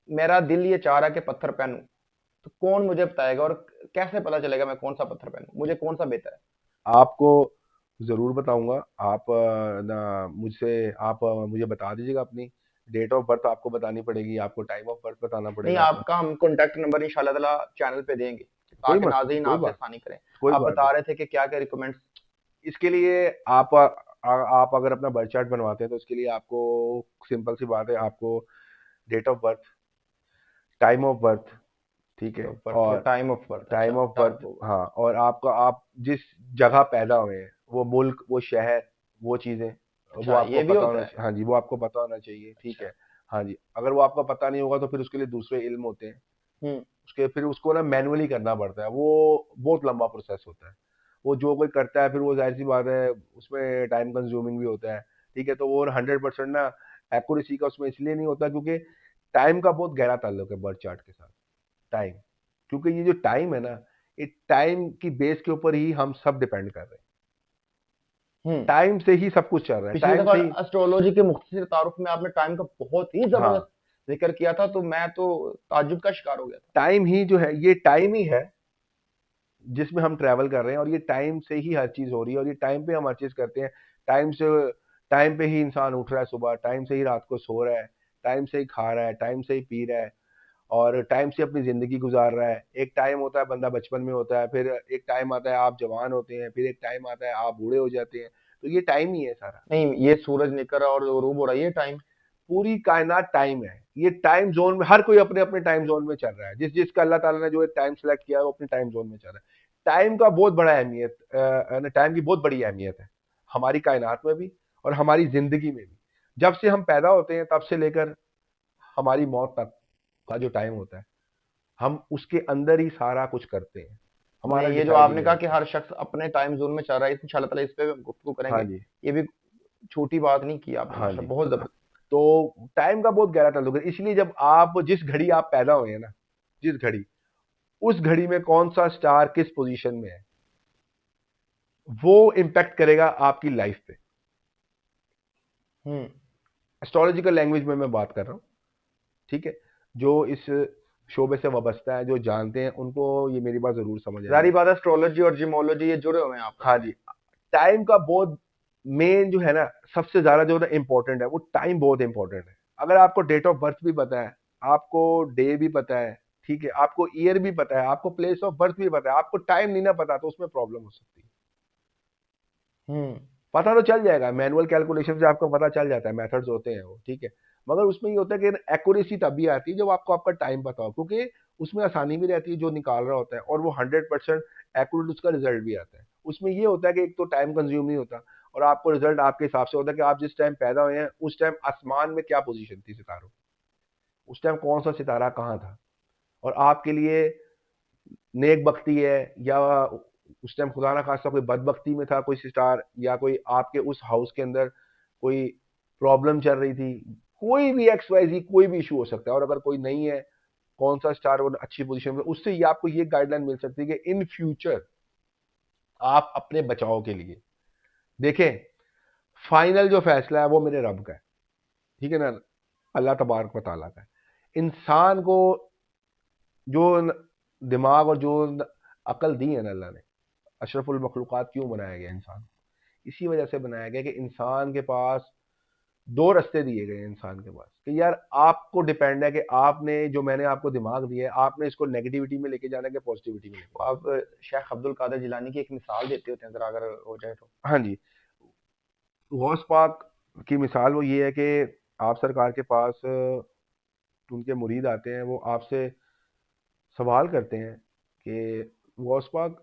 मेरा दिल ये चाह रहा है कि पत्थर पहनूं, तो कौन मुझे बताएगा और कैसे पता चलेगा मैं कौन सा पत्थर पहनूं, मुझे कौन सा बेहतर है? आपको ज़रूर बताऊंगा। आप मुझे बता दीजिएगा अपनी डेट ऑफ बर्थ, आपको बतानी पड़ेगी, आपको टाइम ऑफ बर्थ बताना नहीं, पड़ेगा अपना। आपका हम कॉन्टैक्ट नंबर इंशाल्लाह ताला चैनल पे देंगे कोई ताकि मसला, नाज़रीन आपसे आसानी करें। कोई आप बात बता नहीं। रहे थे कि क्या क्या रिकमेंड्स। इसके लिए आप अगर अपना बर्थ चार्ट बनवाते हैं तो उसके लिए आपको सिंपल सी बात है, आपको date of birth, time of birth, ठीक है, बर्थ और और टाइम ऑफ बर्थ। टाइम अच्छा, of time birth, of birth. हाँ, और आप जिस जगह पैदा हुए हैं, वो मुल्क, वो शहर, वो चीज़ें, वो अच्छा, आपको ये भी पता होता होना है। चाहिए। हाँ जी, वो आपको पता होना चाहिए, ठीक अच्छा। है। हाँ जी, अगर वो आपको पता नहीं होगा तो फिर उसके लिए दूसरे इल्म होते हैं, हम्म। उसके फिर उसको ना मैनुअली करना पड़ता है, वो बहुत लंबा प्रोसेस होता है। वो जो कोई करता है फिर वो जाहिर सी बात है उसमें टाइम कंज्यूमिंग भी होता है, ठीक है। तो वो 100% ना एक्यूरेसी का उसमें इसलिए नहीं होता क्योंकि टाइम का बहुत गहरा ताल्लुक है बर्थ चार्ट के साथ, टाइम। क्योंकि ये जो टाइम है ना, ये टाइम की बेस के ऊपर ही हम सब डिपेंड कर रहे हैं, हम्म। टाइम से ही सब कुछ चल रहा है, पिछली टाइम दफा से ही। एस्ट्रोलॉजी के मुख्तसर तारुफ में आपने टाइम का बहुत ही हाँ, जबरदस्त जिक्र किया था, तो मैं तो ताज्जुब का शिकार हो गया था। टाइम ही जो है, ये टाइम ही है जिसमें हम ट्रैवल कर रहे हैं, और ये टाइम से ही हर चीज हो रही है, और ये टाइम पे हम हर चीज करते हैं। टाइम से टाइम पे ही इंसान उठ रहा है सुबह, टाइम से ही रात को सो रहा है, टाइम से ही खा रहा है, टाइम से ही पी रहा है, और टाइम से अपनी जिंदगी गुजार रहा है। एक टाइम होता है बंदा बचपन में होता है, फिर एक टाइम आता है आप जवान होते हैं, फिर एक टाइम आता है आप बूढ़े हो जाते हैं। तो ये टाइम ही है सारा, नहीं, ये सूरज निकल रहा और गुरूब हो रहा है, ये टाइम। पूरी कायनात टाइम है। ये टाइम जोन में हर कोई अपने अपने टाइम जोन में चल रहा है, जिसका अल्लाह ताला ने जो एक टाइम सेलेक्ट किया है वो अपने टाइम जोन में चल रहा है। टाइम का बहुत बड़ा अहमियत, टाइम की बहुत बड़ी अहमियत है हमारी कायनात में भी और हमारी जिंदगी में भी। जब से हम पैदा होते हैं तब से लेकर हमारी मौत तक का जो टाइम होता है, हम उसके अंदर ही सारा कुछ करते हैं, हमारा नहीं, ये जो डिसाइड ही आपने नहीं कहा कि होता। हर शख्स अपने टाइम जोन में चल रहा है, इंशाल्लाह ताला इस पे भी हम गुफ्तगू हाँ करेंगे। जी, ये भी छोटी बात नहीं की आपने, हाँ जी। माशाल्लाह बहुत जबरदस्त। तो टाइम का बहुत गहरा ताल्लुक है, इसलिए जब आप जिस घड़ी आप पैदा हुए हैं ना, जिस घड़ी, उस घड़ी में कौन सा स्टार किस पोजीशन में है, वो इम्पैक्ट करेगा आपकी लाइफ पे। हम्म। एस्ट्रोलॉजिकल लैंग्वेज में मैं बात कर रहा हूँ, ठीक है। जो इस शोबे से वाबस्ता है, जो जानते हैं, उनको ये मेरी बात जरूर समझ जारी आएगी। बात है, एस्ट्रोलॉजी और जिमोलॉजी ये जुड़े हुए हैं आपस हाँ में। जी, टाइम का बहुत मेन जो है ना, सबसे ज्यादा जो है इंपॉर्टेंट है, वो टाइम बहुत इंपॉर्टेंट है। अगर आपको डेट ऑफ बर्थ भी पता है, आपको डे भी पता है, ठीक है, आपको ईयर भी पता है, आपको प्लेस ऑफ बर्थ भी पता है, आपको टाइम नहीं ना पता, तो उसमें प्रॉब्लम हो सकती है। हम्म। पता तो चल जाएगा, मैनुअल कैलकुलेशन से आपको पता चल जाता है, मेथड्स होते हैं वो, ठीक है। मगर उसमें ये होता है कि एक्यूरेसी तभी आती है जब आपको आपका टाइम पता हो, क्योंकि उसमें आसानी भी रहती है जो निकाल रहा होता है, और वो 100% एक्यूरेट उसका रिजल्ट भी आता है। उसमें ये होता है कि एक तो टाइम कंज्यूम नहीं होता, और आपको रिजल्ट आपके हिसाब से होता है कि आप जिस टाइम पैदा हुए हैं उस टाइम आसमान में क्या पोजीशन थी सितारों, उस टाइम कौन सा सितारा कहाँ था, और आपके लिए नेक बख्ती है, या उस टाइम खुदा ना खास्ता कोई बदबख्ती में था कोई स्टार, या कोई आपके उस हाउस के अंदर कोई प्रॉब्लम चल रही थी। कोई भी एक्स वाई जी कोई भी इशू हो सकता है, और अगर कोई नहीं है, कौन सा स्टार वो अच्छी पोजीशन में, उससे ये आपको ये गाइडलाइन मिल सकती है कि इन फ्यूचर आप अपने बचाव के लिए देखें। फाइनल जो फैसला है वो मेरे रब का है, ठीक है ना, अल्लाह तबारक व तआला का है। इंसान को जो दिमाग और जो अकल दी है ना अल्लाह ने, अशरफुल मखलूक़ात क्यों बनाया गया इंसान, इसी वजह से बनाया गया कि इंसान के पास दो रास्ते दिए गए हैं इंसान के पास कि यार आपको डिपेंड है कि आपने जो मैंने आपको दिमाग दिया है आपने इसको नेगेटिविटी में लेके जाना है कि पॉजिटिविटी में लेके आप शेख अब्दुल कादिर जिलानी की एक मिसाल देते होते हैं जरा, अगर हो जाए तो। जाना। हाँ जी, गौस पाक की मिसाल वो ये है कि आप सरकार के पास उनके मुरीद आते हैं, वो आपसे सवाल करते हैं कि गौस पाक,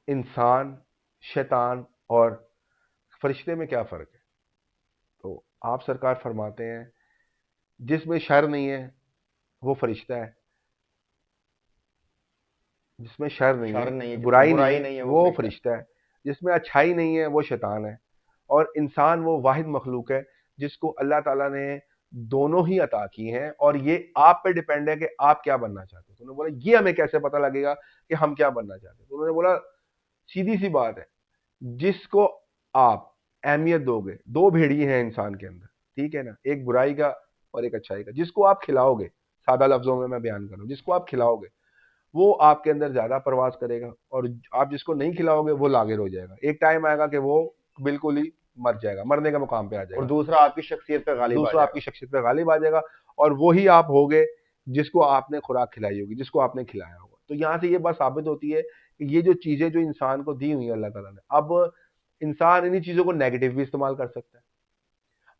इंसान, शैतान और फरिश्ते में क्या फ़र्क है? तो आप सरकार फरमाते हैं जिसमें शर नहीं है वो फरिश्ता है, जिसमें शर नहीं शर है, नहीं है, जिसमें बुराई नहीं बुराई है, नहीं है, वो वो फरिश्ता है। फरिश्ता है, जिसमें अच्छाई नहीं है वो शैतान है, और इंसान वो वाहिद मखलूक है जिसको अल्लाह ताला ने दोनों ही अता की हैं, और ये आप पे डिपेंड है कि आप क्या बनना चाहते हो। तो उन्होंने बोला ये हमें कैसे पता लगेगा कि हम क्या बनना चाहते हैं? तो उन्होंने बोला सीधी सी बात है, जिसको आप अहमियत दोगे, दो भेड़िए हैं इंसान के अंदर, ठीक है ना, एक बुराई का और एक अच्छाई का, जिसको आप खिलाओगे, सादा लफ्जों में मैं बयान करूं, जिसको आप खिलाओगे वो आपके अंदर ज्यादा प्रवास करेगा, और आप जिसको नहीं खिलाओगे वो लागिर हो जाएगा। एक टाइम आएगा कि वो बिल्कुल ही मर जाएगा, मरने के मुकाम पे आ और जाएगा, दूसरा आपकी शख्सियत पे गालिब आ दूसरा आपकी जाएगा। शख्सियत पे गालिब आ जाएगा, और वही आप होगे जिसको आपने खुराक खिलाई होगी, जिसको आपने खिलाया होगा। तो यहाँ से ये बात साबित होती है कि ये जो चीजें जो इंसान को दी हुई है अल्लाह ताला ने, अब इंसान इन्हीं चीजों को नेगेटिव भी इस्तेमाल कर सकता है।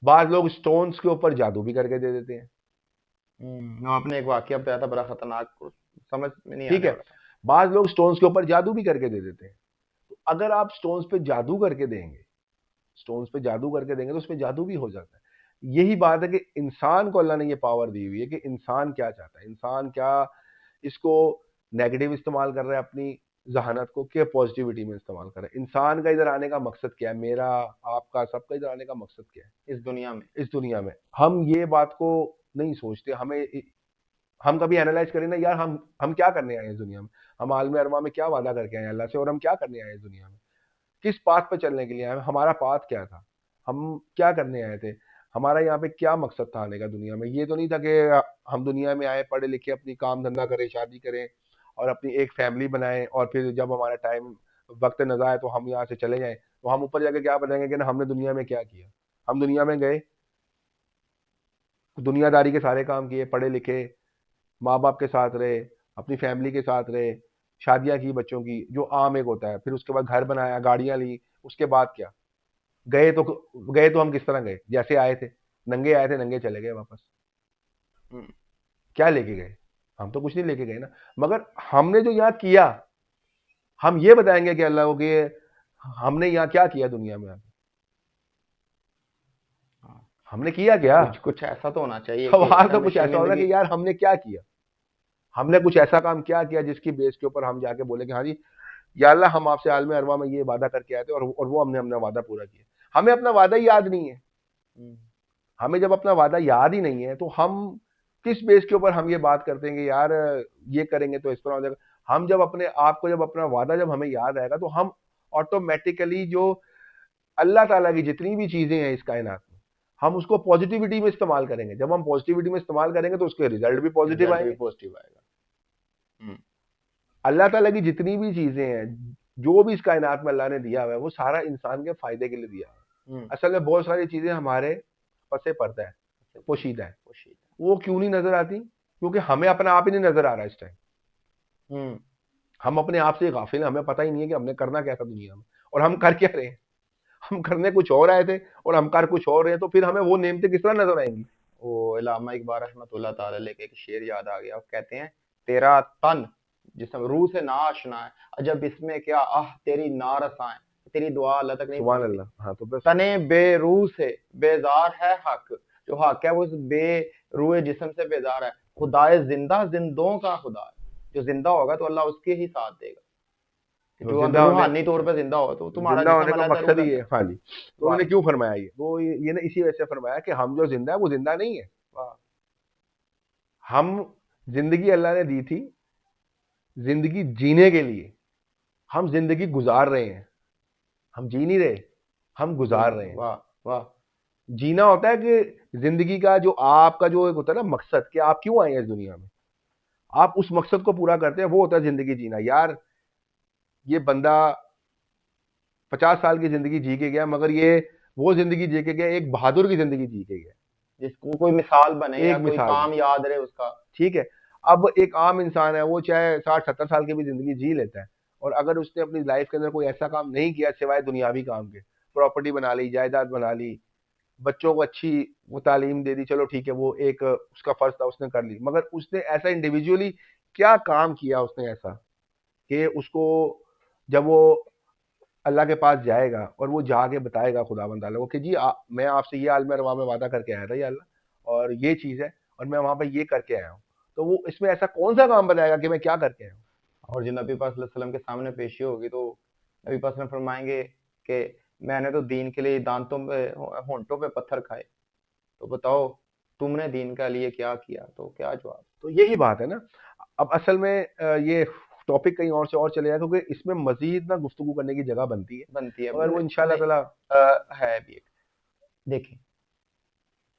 बाद लोग स्टोन्स के ऊपर जादू भी करके दे देते हैं, आपने एक वाकया बताया था बड़ा खतरनाक, समझ में नहीं ठीक आने है, वाला था। बाद लोग स्टोन्स के ऊपर जादू भी करके दे देते हैं। तो अगर आप स्टोन्स पे जादू करके देंगे, स्टोन्स पे जादू करके देंगे तो उसपे जादू भी हो जाता है। यही बात है कि इंसान को अल्लाह ने ये पावर दी हुई है कि इंसान क्या चाहता है, इंसान क्या इसको नेगेटिव इस्तेमाल कर रहा है अपनी जहानत को, क्या पॉजिटिविटी में इस्तेमाल कर रहा है। इंसान का इधर आने का मकसद क्या है, मेरा, आपका, सबका इधर आने का मकसद क्या है इस दुनिया में। इस दुनिया में? हम ये बात को नहीं सोचते। हम कभी एनालाइज करें ना यार, हम क्या करने आए हैं इस दुनिया में, हम आलम अरवा में क्या वादा करके आए हैं अल्लाह से, और हम क्या करने आए हैं इस दुनिया में, किस पाथ पे चलने के लिए आए, हमारा पाथ क्या था, हम क्या करने आए थे, हमारा यहाँ पे क्या मकसद था आने का दुनिया में। ये तो नहीं था कि हम दुनिया में आए, पढ़े लिखे, अपनी काम धंधा करें, शादी करें और अपनी एक फैमिली बनाएं, और फिर जब हमारा टाइम वक्त नजर आए तो हम यहाँ से चले जाएं, तो हम ऊपर जाके क्या बताएंगे कि ना हमने दुनिया में क्या किया। हम दुनिया में गए, दुनियादारी के सारे काम किए, पढ़े लिखे, माँ बाप के साथ रहे, अपनी फैमिली के साथ रहे, शादियां की बच्चों की, जो आम एक होता है, फिर उसके बाद घर बनाया, गाड़ियां ली, उसके बाद क्या, गए तो गए तो हम किस तरह गए, जैसे आए थे नंगे चले गए वापस। हम्म, क्या लेके गए? हम तो कुछ नहीं लेके गए ना, मगर हमने जो यहाँ किया, हम ये बताएंगे कि अल्लाह को कि हमने यहाँ क्या किया दुनिया में आके, हाँ। हमने किया क्या? कुछ कुछ ऐसा तो होना चाहिए कि सवाल तो हमें कुछ ऐसा होना शर्मिंदगी। कि यार हमने क्या किया, हमने कुछ ऐसा काम क्या किया जिसकी बेस के ऊपर हम जाके बोले कि हाँ जी या अल्लाह, हम आपसे आलम अरवा में ये वादा करके आए थे, और वो हमने अपना वादा पूरा किया। हमें अपना वादा ही याद नहीं है। हम्म, हमें जब अपना वादा याद ही नहीं है तो हम किस बेस के ऊपर हम ये बात करते हैं कि यार ये करेंगे तो इस तरह हो जाएगा। हम जब अपने आप को, जब अपना वादा जब हमें याद आएगा तो हम ऑटोमेटिकली जो अल्लाह ताला की जितनी भी चीजें हैं इस कायनात में, हम उसको पॉजिटिविटी में इस्तेमाल करेंगे। जब हम पॉजिटिविटी में इस्तेमाल करेंगे तो उसके रिजल्ट भी पॉजिटिव रिजल्ट भी आएंगे। पॉजिटिव आएगा। हम्म, अल्लाह ताला की जितनी भी चीजें हैं, जो भी इस कायनात में अल्लाह ने दिया हुआ है, वो सारा इंसान के फायदे के लिए दिया है। हम्म, असल में बहुत सारी चीजें हमारे पसे पर्दा है, पोशीदा है, वो क्यों नहीं नजर आती? क्योंकि हमें अपना आप ही नहीं नजर आ रहा इस टाइम। हम्म, हम अपने आप से गाफिल हैं, हमें पता ही नहीं है कि हमने करना क्या था दुनिया में, और हम कर क्या रहे हैं। हम करने कुछ और आए थे और हम कर कुछ और रहे हैं, तो फिर हमें वो नेमतें किस तरह नजर आएंगी? वो इलामा इकबाल रहमतुल्लाह ताला अलैह के एक शेर याद आ गया। वो कहते हैं, तेरा तन जिसम रूह से ना आशना है, अजब इसमें क्या आह तेरी नारसाएं, तेरी दुआ अल्लाह तक नहीं सुभान पहुंचती। अल्लाह। हाँ तो बस, तने बेरूह से बेजार है हक, जो हक है वो इस बेरूह जिस्म से बेजार है। खुदाए जिंदा जिंदों का खुदा है, जो जिंदा होगा तो अल्लाह उसके ही साथ देगा। तो जो जिंदा होने, रूहानी तौर पे जिंदा हो तो तुम्हारा जिंदा होने जिस्म का अलग मकसद ही जरूरत है। है। हाँ जी, तो वाह, उन्होंने क्यों फरमाया ये, वो ये ना इसी वजह से फरमाया कि हम जो जिंदा है वो जिंदा नहीं है। वाह। हम, जिंदगी अल्लाह ने दी थी जिंदगी जीने के लिए, हम जिंदगी गुजार रहे हैं, हम जी नहीं रहे, हम गुजार रहे हैं। वाह, वाह। जीना होता है कि जिंदगी का जो आपका जो एक होता है ना मकसद, कि आप क्यों आए हैं इस दुनिया में, आप उस मकसद को पूरा करते हैं, वो होता है जिंदगी जीना। यार ये बंदा 50 साल की जिंदगी जी के गया, मगर ये वो जिंदगी जी के गया, एक बहादुर की जिंदगी जी के गया, जिसको कोई मिसाल बने या एक कोई मिसाल बन। काम याद रहे उसका। ठीक है। अब एक आम इंसान है, वो चाहे 60-70 साल की भी जिंदगी जी लेता है, और अगर उसने अपनी लाइफ के अंदर कोई ऐसा काम नहीं किया सिवाय दुनियावी काम के, प्रॉपर्टी बना ली, जायदाद बना ली, बच्चों को अच्छी वो तालीम दे दी, चलो ठीक है, वो एक उसका फर्ज था, उसने कर ली, मगर उसने ऐसा इंडिविजुअली क्या काम किया उसने ऐसा कि उसको, जब वो अल्लाह के पास जाएगा और वो जाके बताएगा खुदावंद ताला को कि जी मैं आपसे ये आलम अरवा में वादा करके आया था या अल्लाह, और ये चीज़ है, और मैं वहाँ पे ये करके आया हूँ, तो वो इसमें ऐसा कौन सा काम बताएगा कि मैं क्या करके आया हूँ। और जब नबी पाक सल्लल्लाहु अलैहि वसल्लम के सामने पेशी होगी तो नबी पाक सल्लल्लाहु अलैहि वसल्लम फरमाएंगे कि मैंने तो दीन के लिए दांतों पे होंठों पे पत्थर खाए, तो बताओ तुमने दीन का लिए क्या किया, तो क्या जवाब। तो यही बात है ना। अब असल में ये टॉपिक कहीं और से और चले जाए, क्योंकि इसमें मजीद ना गुफ्तगू करने की जगह बनती है, बनती है मगर वो इंशाल्लाह नहीं, ताला। है भी एक। देखिए,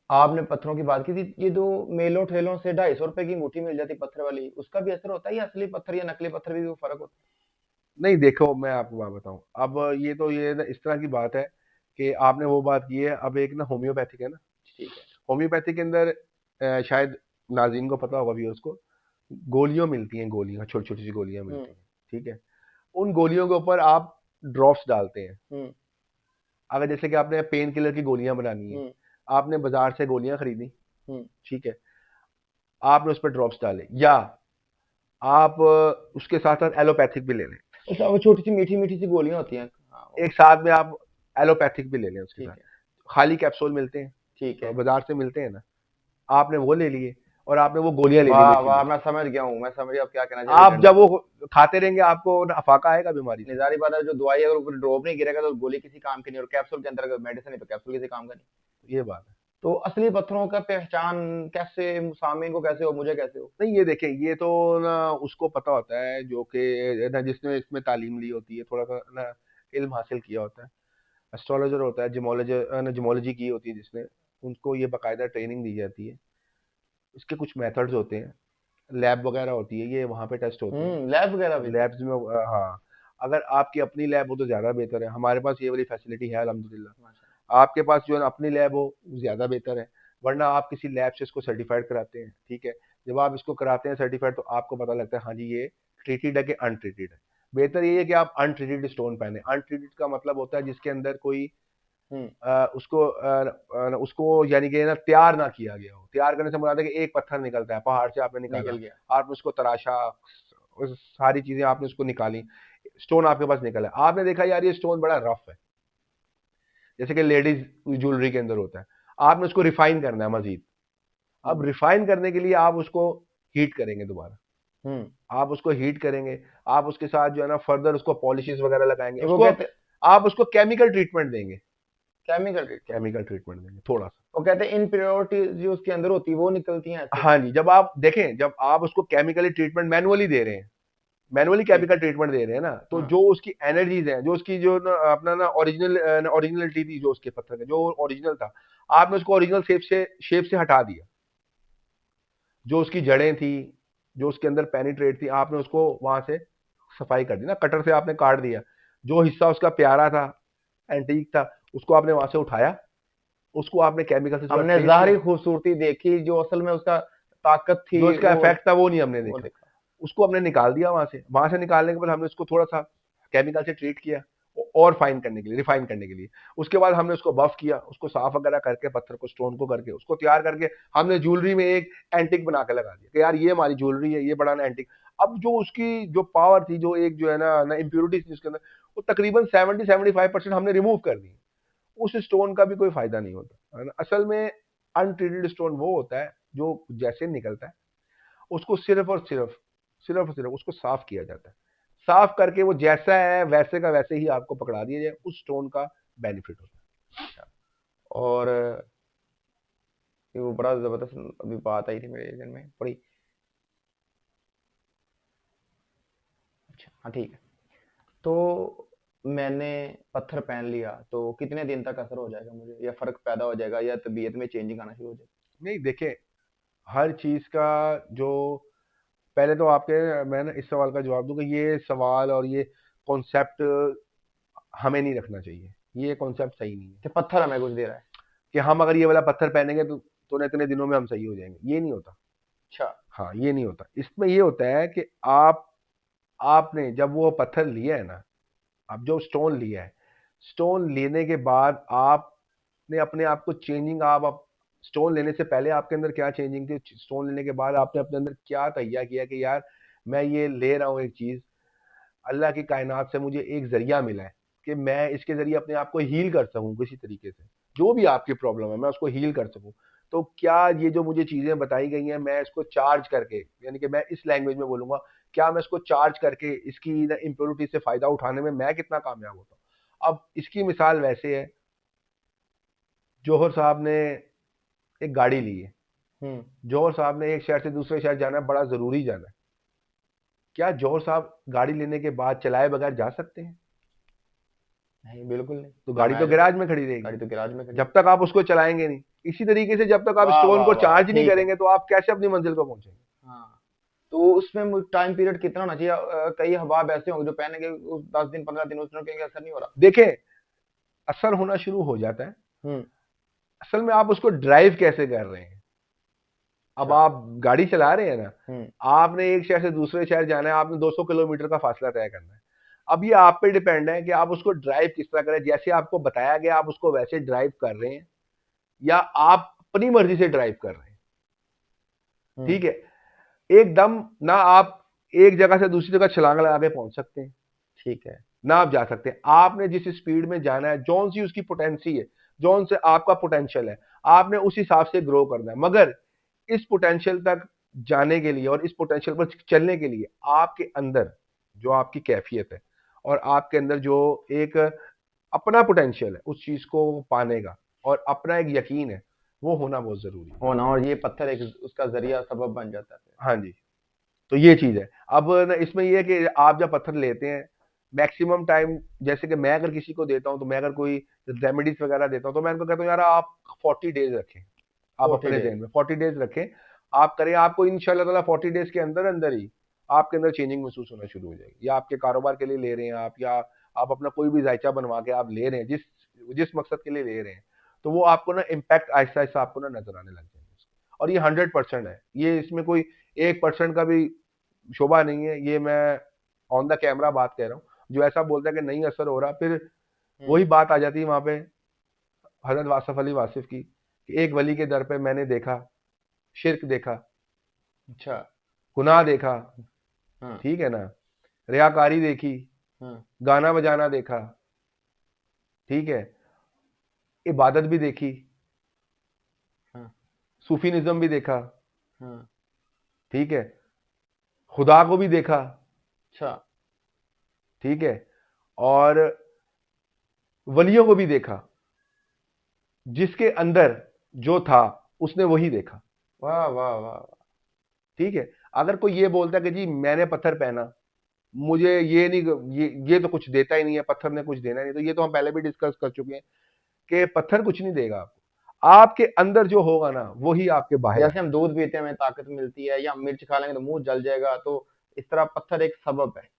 आपने पत्थरों की बात की थी, ये जो मेलों ठेलों से 250 रुपए की अंगूठी मिल जाती पत्थर वाली, उसका भी असर होता है या असली पत्थर या नकली पत्थर भी फर्क होता नहीं देखो, मैं आपको बात बताऊं, अब ये तो ये ना इस तरह की बात है कि आपने वो बात की है, अब एक ना होम्योपैथिक है ना। है? ठीक है। होम्योपैथी के अंदर शायद नाज़रीन को पता होगा, व्यूअर्स को, गोलियाँ मिलती हैं, गोलियाँ, छोटी-छोटी सी गोलियाँ हम्म। मिलती हैं, ठीक है? उन गोलियों के ऊपर आप ड्रॉप्स डालते हैं। हम्म। अगर जैसे कि आपने पेन किलर की गोलियाँ बनानी है, हम्म। आपने बाज़ार से गोलियाँ खरीदी, हम्म। ठीक है? आपने उस पे ड्रॉप्स डाले, या आप उसके साथ-साथ एलोपैथिक भी ले लें। अच्छा, वो छोटी सी मीठी मीठी सी गोलियां होती हैं, हाँ एक साथ में आप एलोपैथिक भी ले लें उसके साथ। ठीक है। खाली कैप्सूल मिलते हैं, ठीक है। बाज़ार से मिलते हैं ना, आपने वो ले लिए और आपने वो गोलियाँ ले ली वाह वाह, मीठी-मीठी। मैं समझ गया हूँ, मैं समझ गया आप क्या कहना चाह रहे आप हैं। जब वो खाते रहेंगे, आपको अफाका आएगा बीमारी से। निजारी बात है, जो दवाई अगर ऊपर ड्रॉप नहीं गिरेगा तो गोली किसी काम की नहीं, और कैप्सूल के अंदर मेडिसिन है तो कैप्सूल किसी काम का नहीं। ये बात है। तो असली पत्थरों का पहचान कैसे, सामने को कैसे हो, मुझे कैसे हो। नहीं, ये देखें, ये तो ना उसको पता होता है जो कि ना जिसने इसमें तालीम ली होती है, थोड़ा-सा ना इल्म हासिल किया होता है। एस्ट्रोलॉजर होता है, जिमोलॉजी की होती है जिसने, उनको ये बाकायदा ट्रेनिंग दी जाती है। इसके कुछ मेथड्स होते हैं, लैब वगैरह होती है, ये वहाँ पे टेस्ट होते हैं। लैब वगैरह और भी थे। लैब्स में हाँ, अगर आपकी अपनी लैब हो तो ज़्यादा बेहतर है। हमारे पास ये वाली फैसिलिटी है माशा। अल्हम्दुलिल्लाह। आपके पास जो है ना अपनी लैब हो, ज़्यादा बेहतर है। वरना आप किसी लैब से इसको सर्टिफाइड कराते हैं, ठीक है? जब आप इसको कराते हैं सर्टिफाइड, तो आपको पता लगता है हाँ जी, ये ट्रीटेड है कि अनट्रीटेड है। बेहतर ये है कि आप अनट्रीटेड स्टोन पहने। अनट्रीटेड का मतलब होता है जिसके अंदर कोई हम्म। उसको यानी कि ना तैयार ना किया गया हो। तैयार करने से मुराद है कि एक पत्थर निकलता है, पहाड़ से आपने निकाला, निकल गया। आपने उसको तराशा, उस सारी चीज़ें आपने उसको निकाली, स्टोन आपके पास निकला। आपने देखा यार ये स्टोन बड़ा रफ है, जैसे कि लेडीज़ ज्वेलरी के अंदर होता है। आपने उसको रिफाइन करना है मज़ीद। अब हम्म। रिफाइन करने के लिए आप उसको हीट करेंगे दोबारा। हम्म। आप उसको हीट करेंगे, आप उसके साथ जो है ना फर्दर उसको पॉलिशेज़ वगैरह लगाएँगे, वो उसको कहते आप उसको केमिकल ट्रीटमेंट देंगे, केमिकल ट्रीटमेंट। केमिकल ट्रीटमेंट देंगे थोड़ा-सा। वो कहते हैं इनप्योरिटी जो उसके अंदर होती है वो निकलती हैं ऐसे। हाँ जी, जब आप देखें, जब आप उसको केमिकली ट्रीटमेंट मैनुअली दे रहे हैं, मैनुअली ठीक। केमिकल ट्रीटमेंट दे रहे हैं ना, तो हाँ। जो उसकी एनर्जीज़ हैं, जो उसकी जो ना अपना ना ओरिजिनलिटी थी जो उसके पत्थर का, जो ओरिजिनल था, आपने उसको ओरिजिनल शेप से हटा दिया। जो उसकी जड़ें थी, जो उसके अंदर पेनिट्रेट थी, आपने उसको वहाँ से सफाई कर दी ना, कटर से आपने काट दिया। जो हिस्सा उसका प्यारा था, एंटीक था, उसको आपने वहाँ से उठाया, उसको आपने केमिकल से थोड़ा हमने ट्रेस किया। ज़ाहिरी खूबसूरती देखी, जो असल में उसका ताकत जो थी इसका इफ़ेक्ट था वो नहीं हमने वो देखा। देखा। उसको हमने निकाल दिया वहाँ से। वहाँ से निकालने के बाद हमने उसको थोड़ा-सा केमिकल से ट्रीट किया, और फाइन करने के लिए, रिफाइन करने के लिए। उसके बाद हमने उसको बफ़ किया, उसको साफ वगैरह करके, पत्थर को, स्टोन को करके, उसको तैयार करके हमने ज्वेलरी में एक एंटीक बना के लगा दिया कि यार ये हमारी ज्वेलरी है, ये बड़ा ना एंटीक। अब जो उसकी जो पावर थी, जो एक जो है ना इम्प्योरिटीज़ थी उसके अंदर, वो तकरीबन 70-75% हमने रिमूव कर दी। उस स्टोन का भी कोई फ़ायदा नहीं होता, है ना? असल में अनट्रीटेड स्टोन वो होता है, जो जैसे निकलता है, उसको सिर्फ और सिर्फ उसको साफ किया जाता है। साफ करके वो जैसा है वैसे का वैसे ही आपको पकड़ा दिया जाए, उस स्टोन का बेनिफिट होता और ये वो बड़ा जबरदस्त अभी बात आई थी मेरे जहन में बड़ी। अच्छा हाँ ठीक है। तो मैंने पत्थर पहन लिया तो कितने दिन तक असर हो जाएगा मुझे, या फर्क पैदा हो जाएगा, या तबीयत में चेंजिंग आना शुरू हो जाएगी। है। नहीं देखें, हर चीज़ का जो, पहले तो आपके मैं ना इस सवाल का जवाब दूं कि ये सवाल और ये कॉन्सेप्ट हमें नहीं रखना चाहिए, ये कॉन्सेप्ट सही नहीं है कि पत्थर हमें कुछ दे रहा है। कि हम अगर ये वाला पत्थर पहनेंगे तो इतने दिनों में हम सही हो जाएंगे, ये नहीं होता। अच्छा। हाँ, ये नहीं होता। इसमें ये होता है कि आपने जब वो पत्थर लिया है ना, आप जो स्टोन लिया है, स्टोन लेने के बाद आपने अपने आप को चेंजिंग, आप स्टोन लेने से पहले आपके अंदर क्या चेंजिंग थी, स्टोन लेने के बाद आपने अपने अंदर क्या तैयार किया कि यार मैं ये ले रहा हूँ एक चीज, अल्लाह की कायनात से मुझे एक जरिया मिला है कि मैं इसके जरिए अपने आप को हील कर सकूं किसी तरीके से, जो भी आपकी प्रॉब्लम है मैं उसको हील कर सकूं। तो क्या ये जो मुझे चीजें बताई गई हैं, मैं इसको चार्ज करके, यानी कि मैं इस लैंग्वेज में बोलूंगा, क्या मैं इसको चार्ज करके इसकी इम्प्योरिटी से फायदा उठाने में मैं कितना कामयाब होता हूँ। अब इसकी मिसाल वैसे है, जौहर साहब ने एक गाड़ी ली है, हम्म। जौहर साहब ने एक शहर से दूसरे शहर जाना है, बड़ा जरूरी जाना है, क्या जौहर साहब गाड़ी लेने के बाद चलाए बगैर जा सकते हैं? नहीं, बिल्कुल नहीं। तो ना गाड़ी तो मैं गैराज में खड़ी रहेगी, गाड़ी तो गैराज में खड़ी है। जब तक आप उसको चलाएंगे नहीं। इसी तरीके से जब तक आप वाह स्टोन वाह को वाह, चार्ज नहीं ठीक है। करेंगे तो आप कैसे अपनी मंजिल को पहुंचेंगे? हाँ, तो उसमें टाइम पीरियड कितना होना चाहिए? कई अहबाब ऐसे होंगे जो पहनेंगे 10 दिन 15 दिन, उसमें कहेंगे असर नहीं हो रहा। देखें, असर होना शुरू हो जाता है, हम्म। असल में आप उसको ड्राइव कैसे कर रहे हैं। अब अच्छा। आप गाड़ी चला रहे हैं ना, हम्म। आपने एक शहर से दूसरे शहर जाना है, आपने 200 किलोमीटर का फासला तय करना है। अब ये आप पे डिपेंड है कि आप उसको ड्राइव किस तरह करें, जैसे आपको बताया गया आप उसको वैसे ड्राइव कर रहे हैं, या आप अपनी मर्जी से ड्राइव कर रहे हैं। हम्म। ठीक है, एकदम ना आप एक जगह से दूसरी जगह छलांग लगा के पहुंच सकते हैं, ठीक है। ना आप जा सकते हैं। आपने जिस स्पीड में जाना है, जौन सी उसकी पोटेंसी है, जौन से आपका पोटेंशियल है, आपने उस हिसाब से ग्रो करना है। मगर इस पोटेंशियल तक जाने के लिए और इस पोटेंशियल पर चलने के लिए आपके अंदर जो आपकी कैफियत है और आपके अंदर जो एक अपना पोटेंशियल है उस चीज को पाने का, और अपना एक यकीन है, वो होना बहुत जरूरी है। होना, और ये पत्थर एक उसका जरिया सबब बन जाता है। हाँ जी, तो ये चीज है। अब ना इसमें ये है कि आप जब पत्थर लेते हैं, मैक्सिमम टाइम, जैसे कि मैं अगर किसी को देता हूँ, तो मैं अगर कोई रेमेडीज वगैरह देता हूँ तो मैं उनको कहता हूँ यार आप 40 डेज रखें, आप 40 अपने डेज जहन में 40 डेज रखें, आप करें, आपको इंशाल्लाह ताला 40 डेज के अंदर अंदर ही आपके अंदर चेंजिंग महसूस होना शुरू हो जाएगी। या आपके कारोबार के लिए ले रहे हैं आप, या आप अपना कोई भी जायचा बनवा के आप ले रहे हैं, जिस जिस मकसद के लिए ले रहे हैं, तो वो आपको ना इम्पैक्ट आहिस्ता आहिस्ता आपको ना नजर आने लग जाएंगे। और ये 100% है, ये इसमें कोई 1% का भी शोभा नहीं है, ये मैं ऑन द कैमरा बात कह रहा हूँ। जो ऐसा बोलता है कि नहीं असर हो रहा, फिर हम्म। वही बात आ जाती है वहां पे हजरत वासफ अली वासिफ की, कि एक वली के दर पे मैंने देखा, शिरक देखा, अच्छा। गुनाह देखा, हाँ। ठीक है ना, रियाकारी देखी, हाँ। गाना बजाना देखा, ठीक है, इबादत भी देखी, हाँ। सूफीनिज्म भी देखा, हाँ। ठीक है, खुदा को भी देखा, अच्छा। ठीक है, और वलियों को भी देखा, जिसके अंदर जो था उसने वही देखा। वाह वाह वाह। ठीक है, अगर कोई ये बोलता है कि जी मैंने पत्थर पहना, मुझे ये नहीं, ये तो कुछ देता ही नहीं है, पत्थर ने कुछ देना नहीं, तो ये तो हम पहले भी डिस्कस कर चुके हैं कि पत्थर कुछ नहीं देगा आपको, आपके अंदर जो होगा ना वही आपके बाहर जैसे आएगा। हम दूध पीते हैं हमें ताकत मिलती है, या मिर्च खा लेंगे तो मुंह जल जाएगा, तो इस तरह पत्थर एक सबब है,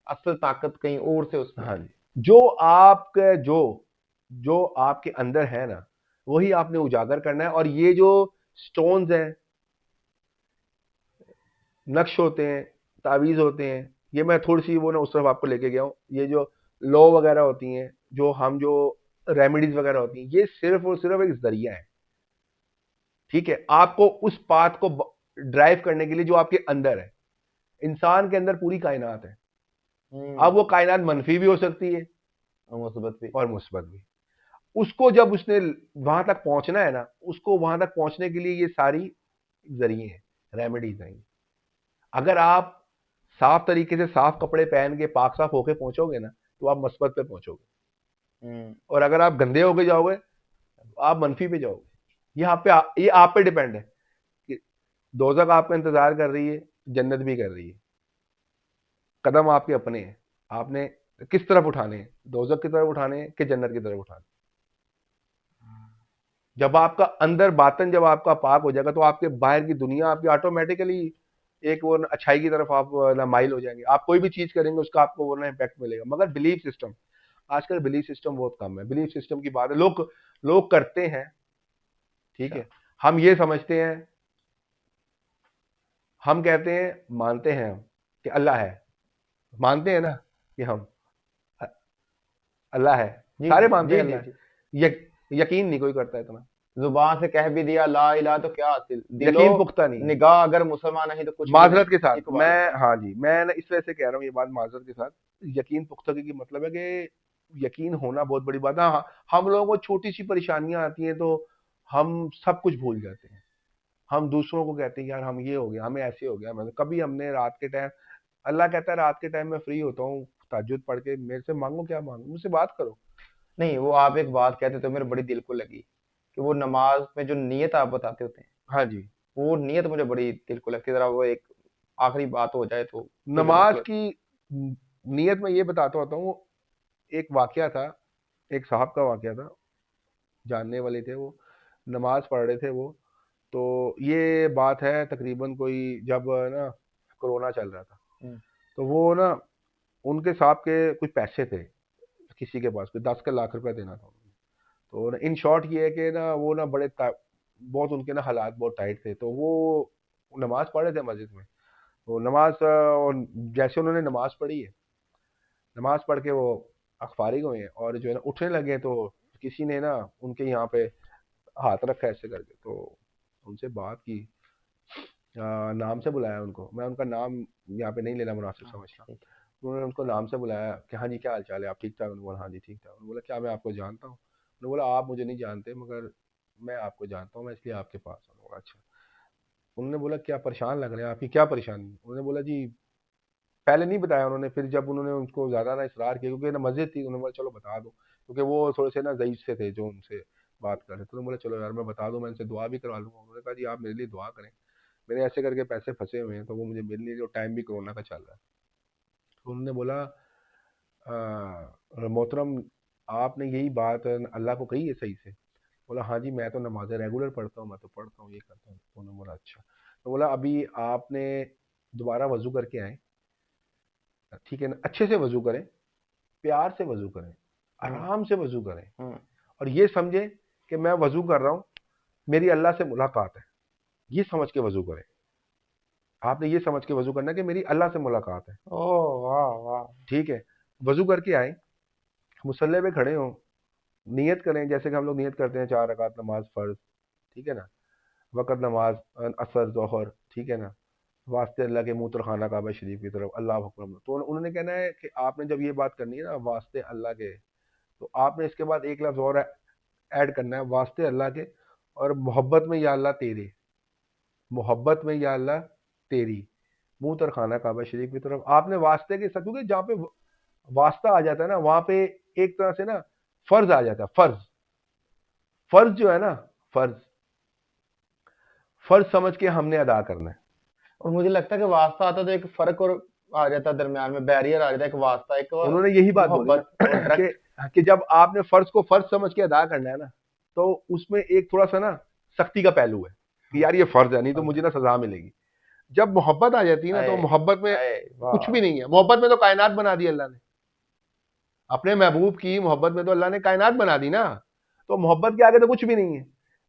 असल ताकत कहीं और से उसमें हाँ है। जी, जो आपके जो जो आपके अंदर है ना, वही आपने उजागर करना है। और ये जो स्टोन्स हैं, नक्श होते हैं, तावीज होते हैं, ये मैं थोड़ी सी वो ना उस तरफ आपको लेके गया हूँ। ये जो लॉ वगैरह होती हैं, जो रेमेडीज वगैरह होती हैं, ये सिर्फ और सिर्फ एक जरिया है, ठीक है, आपको उस पाथ को ड्राइव करने के लिए जो आपके अंदर है। इंसान के अंदर पूरी कायनात है। अब हम्म। वो कायनात मनफी भी हो सकती है और मुसीबत भी। और मुस्बत भी। उसको जब उसने वहां तक पहुंचना है ना, उसको वहां तक पहुंचने के लिए ये सारी जरिए हैं, रेमेडीज हैं। अगर आप साफ तरीके से साफ कपड़े पहन के पाक साफ होके पहुंचोगे ना, तो आप मस्बत पे पहुंचोगे। हम्म। और अगर आप गंदे होके जाओगे तो आप मनफी पे जाओगे। ये आप पे डिपेंड है कि दोजक आपका इंतजार कर रही है, जन्नत भी कर रही है, कदम आपके अपने हैं। आपने किस तरफ उठाने हैं, दोजक की तरफ उठाने हैं कि जन्नत की तरफ उठाने हैं? जब आपका अंदर बातन जब आपका पाक हो जाएगा, तो आपके बाहर की दुनिया आपकी ऑटोमेटिकली एक वो अच्छाई की तरफ आप ना माइल हो जाएंगे। आप कोई भी चीज करेंगे उसका आपको वो ना इम्पैक्ट मिलेगा। मगर बिलीफ सिस्टम, आजकल बिलीफ सिस्टम बहुत कम है, बिलीफ सिस्टम की बात है, लोग लोग करते हैं, ठीक है, हम ये समझते हैं, हम कहते हैं, मानते हैं हम कि अल्लाह है, मानते हैं ना कि हम अल्लाह है, जी सारे जी मानते जी हैं जी अल्लाह है, जी। यकीन नहीं कोई करता इतना, जुबान से कह भी दिया ला इलाहा तो क्या हासिल, दिलो यकीन पुख्ता नहीं है। निगाह अगर मुसलमान नहीं तो कुछ भी माजरत नहीं। के साथ इकबाल है। मैं, हाँ जी, मैं ना इस वजह से कह रहा हूँ ये बात माजरत के साथ, यकीन पुख्तगी की मतलब है कि यकीन होना बहुत बड़ी बात है। हाँ, हम लोगों को छोटी सी परेशानियां आती हैं तो हम सब कुछ भूल जाते हैं, हम दूसरों को कहते हैं यार हम ये हो गया, हमें ऐसे हो गया, मतलब कभी हमने रात के टाइम, अल्लाह कहता है रात के टाइम मैं फ्री होता हूँ, तहज्जुद पढ़ के मेरे से मांगो, क्या मांगो, मुझसे बात करो। नहीं, वो आप एक बात कहते तो मेरे बड़ी दिल को लगी कि वो नमाज में जो नियत आप बताते होते हैं, हाँ जी, वो नियत मुझे बड़ी दिल को लगती है। जरा वो एक आखिरी बात हो जाए तो फिर नमाज मतलब। की नियत में ये बताता होता हूँ, एक वाकया था, एक साहब का वाकया था, जानने वाले थे वो, नमाज पढ़ रहे थे वो, तो ये बात है तकरीबन कोई जब ना कोरोना चल रहा था, हम्म, तो वो ना उनके साहब के कुछ पैसे थे, किसी के पास कोई 10 लाख रुपए देना था उन्होंने। तो इन शॉर्ट ये है कि ना वो ना बहुत उनके ना हालात बहुत टाइट थे, तो वो नमाज पढ़ रहे थे मस्जिद में, तो नमाज और जैसे उन्होंने नमाज पढ़ी है, नमाज पढ़ के वो फारिग हुए हैं और जो है ना उठने लगे, तो किसी ने ना उनके यहाँ पे हाथ रखा ऐसे करके, तो उनसे बात की, नाम से बुलाया उनको, मैं उनका नाम यहाँ पे नहीं लेना मुनासिब हाँ समझता, ठीक उन्होंने उनको नाम से बुलाया कि हाँ जी क्या हाल चाल है, आप ठीक ठाक, उन्होंने बोला हाँ जी ठीक ठाक, उन्होंने बोला क्या मैं आपको जानता हूँ, उन्होंने बोला आप मुझे नहीं जानते मगर मैं आपको जानता हूँ, मैं इसलिए आपके पास आया। उन्होंने बोला अच्छा, उन्होंने बोला क्या परेशान लग रहे हैं, आपकी क्या परेशानी, उन्होंने बोला जी, पहले नहीं बताया उन्होंने, फिर जब उन्होंने उनको ज़्यादा ना इसरार किया क्योंकि ना मस्जिद थी, उन्होंने बोला चलो बता दो, क्योंकि वो थोड़े से ना ज़ईफ़ से थे जो उनसे बात कर रहे थे, तो उन्होंने बोला चलो यार मैं बता दूँ, मैं इनसे दुआ भी करवा लूँगा, उन्होंने कहा जी आप मेरे लिए दुआ करें, मेरे ऐसे करके पैसे फंसे हुए हैं, तो वो मुझे मिल नहीं रहे और टाइम भी कोरोना का चल रहा है। तो उन्होंने बोला मोहतरम आपने यही बात अल्लाह को कही है सही से, बोला हाँ जी मैं तो नमाज़ें रेगुलर पढ़ता हूँ, मैं तो पढ़ता हूँ, ये करता हूँ, तो उन्होंने बोला अच्छा, तो बोला अभी आपने दोबारा वज़ू करके आए, ठीक है ना, अच्छे से वज़ू करें, प्यार से वज़ू करें, है। आराम से वज़ू करें, हम्म। और ये समझें कि मैं वज़ू कर रहा हूँ, मेरी अल्लाह से मुलाकात है, ये समझ के वज़ू करें, आपने ये समझ के वज़ू करना है कि मेरी अल्लाह से मुलाकात है, ओ वाह वाह। ठीक है, वज़ू करके आए, मुसल्ले पे खड़े हों, नियत करें जैसे कि हम लोग नियत करते हैं 4 रकात नमाज फ़र्ज़, ठीक है ना, वक़्त नमाज असर, ज़ोहर, ठीक है ना, वास्ते अल्लाह के मुँह खाना काबा शरीफ की तरफ, अल्लाह अकबर, तो उन्होंने कहना है कि आपने जब ये बात करनी है ना वास्ते अल्लाह के, तो आपने इसके बाद एक लफ्ज़ और ऐड करना है, वास्ते अल्लाह के, और मोहब्बत में या अल्लाह तेरे, मोहब्बत में या अल्लाह तेरी, मुंह तरखाना काबा शरीफ की तरफ, आपने वास्ते के साथ, क्योंकि जहाँ पे वास्ता आ जाता है ना वहां पे एक तरह से ना फर्ज आ जाता है, फर्ज, फर्ज जो है ना, फर्ज, फर्ज समझ के हमने अदा करना है। और मुझे लगता है कि वास्ता आता तो एक फर्क और आ जाता है, दरमियान में बैरियर आ जाता है, एक वास्ता, एक उन्होंने यही बात बोली ना मोहब्बत और कि डायरेक्ट। कि जब आपने फर्ज को फर्ज समझ के अदा करना है ना, तो उसमें एक थोड़ा सा ना सख्ती का पहलू है कि हाँ यार ये फर्ज है, नहीं तो फर्क मुझे है। ना सजा मिलेगी। जब मोहब्बत आ जाती है ना, तो अय मोहब्बत में अय कुछ भी वाह। नहीं है, मोहब्बत में तो कायनात बना दी अल्लाह ने, अपने महबूब की मोहब्बत में तो अल्लाह ने कायनात बना दी ना, तो मोहब्बत के आगे तो कुछ भी नहीं है।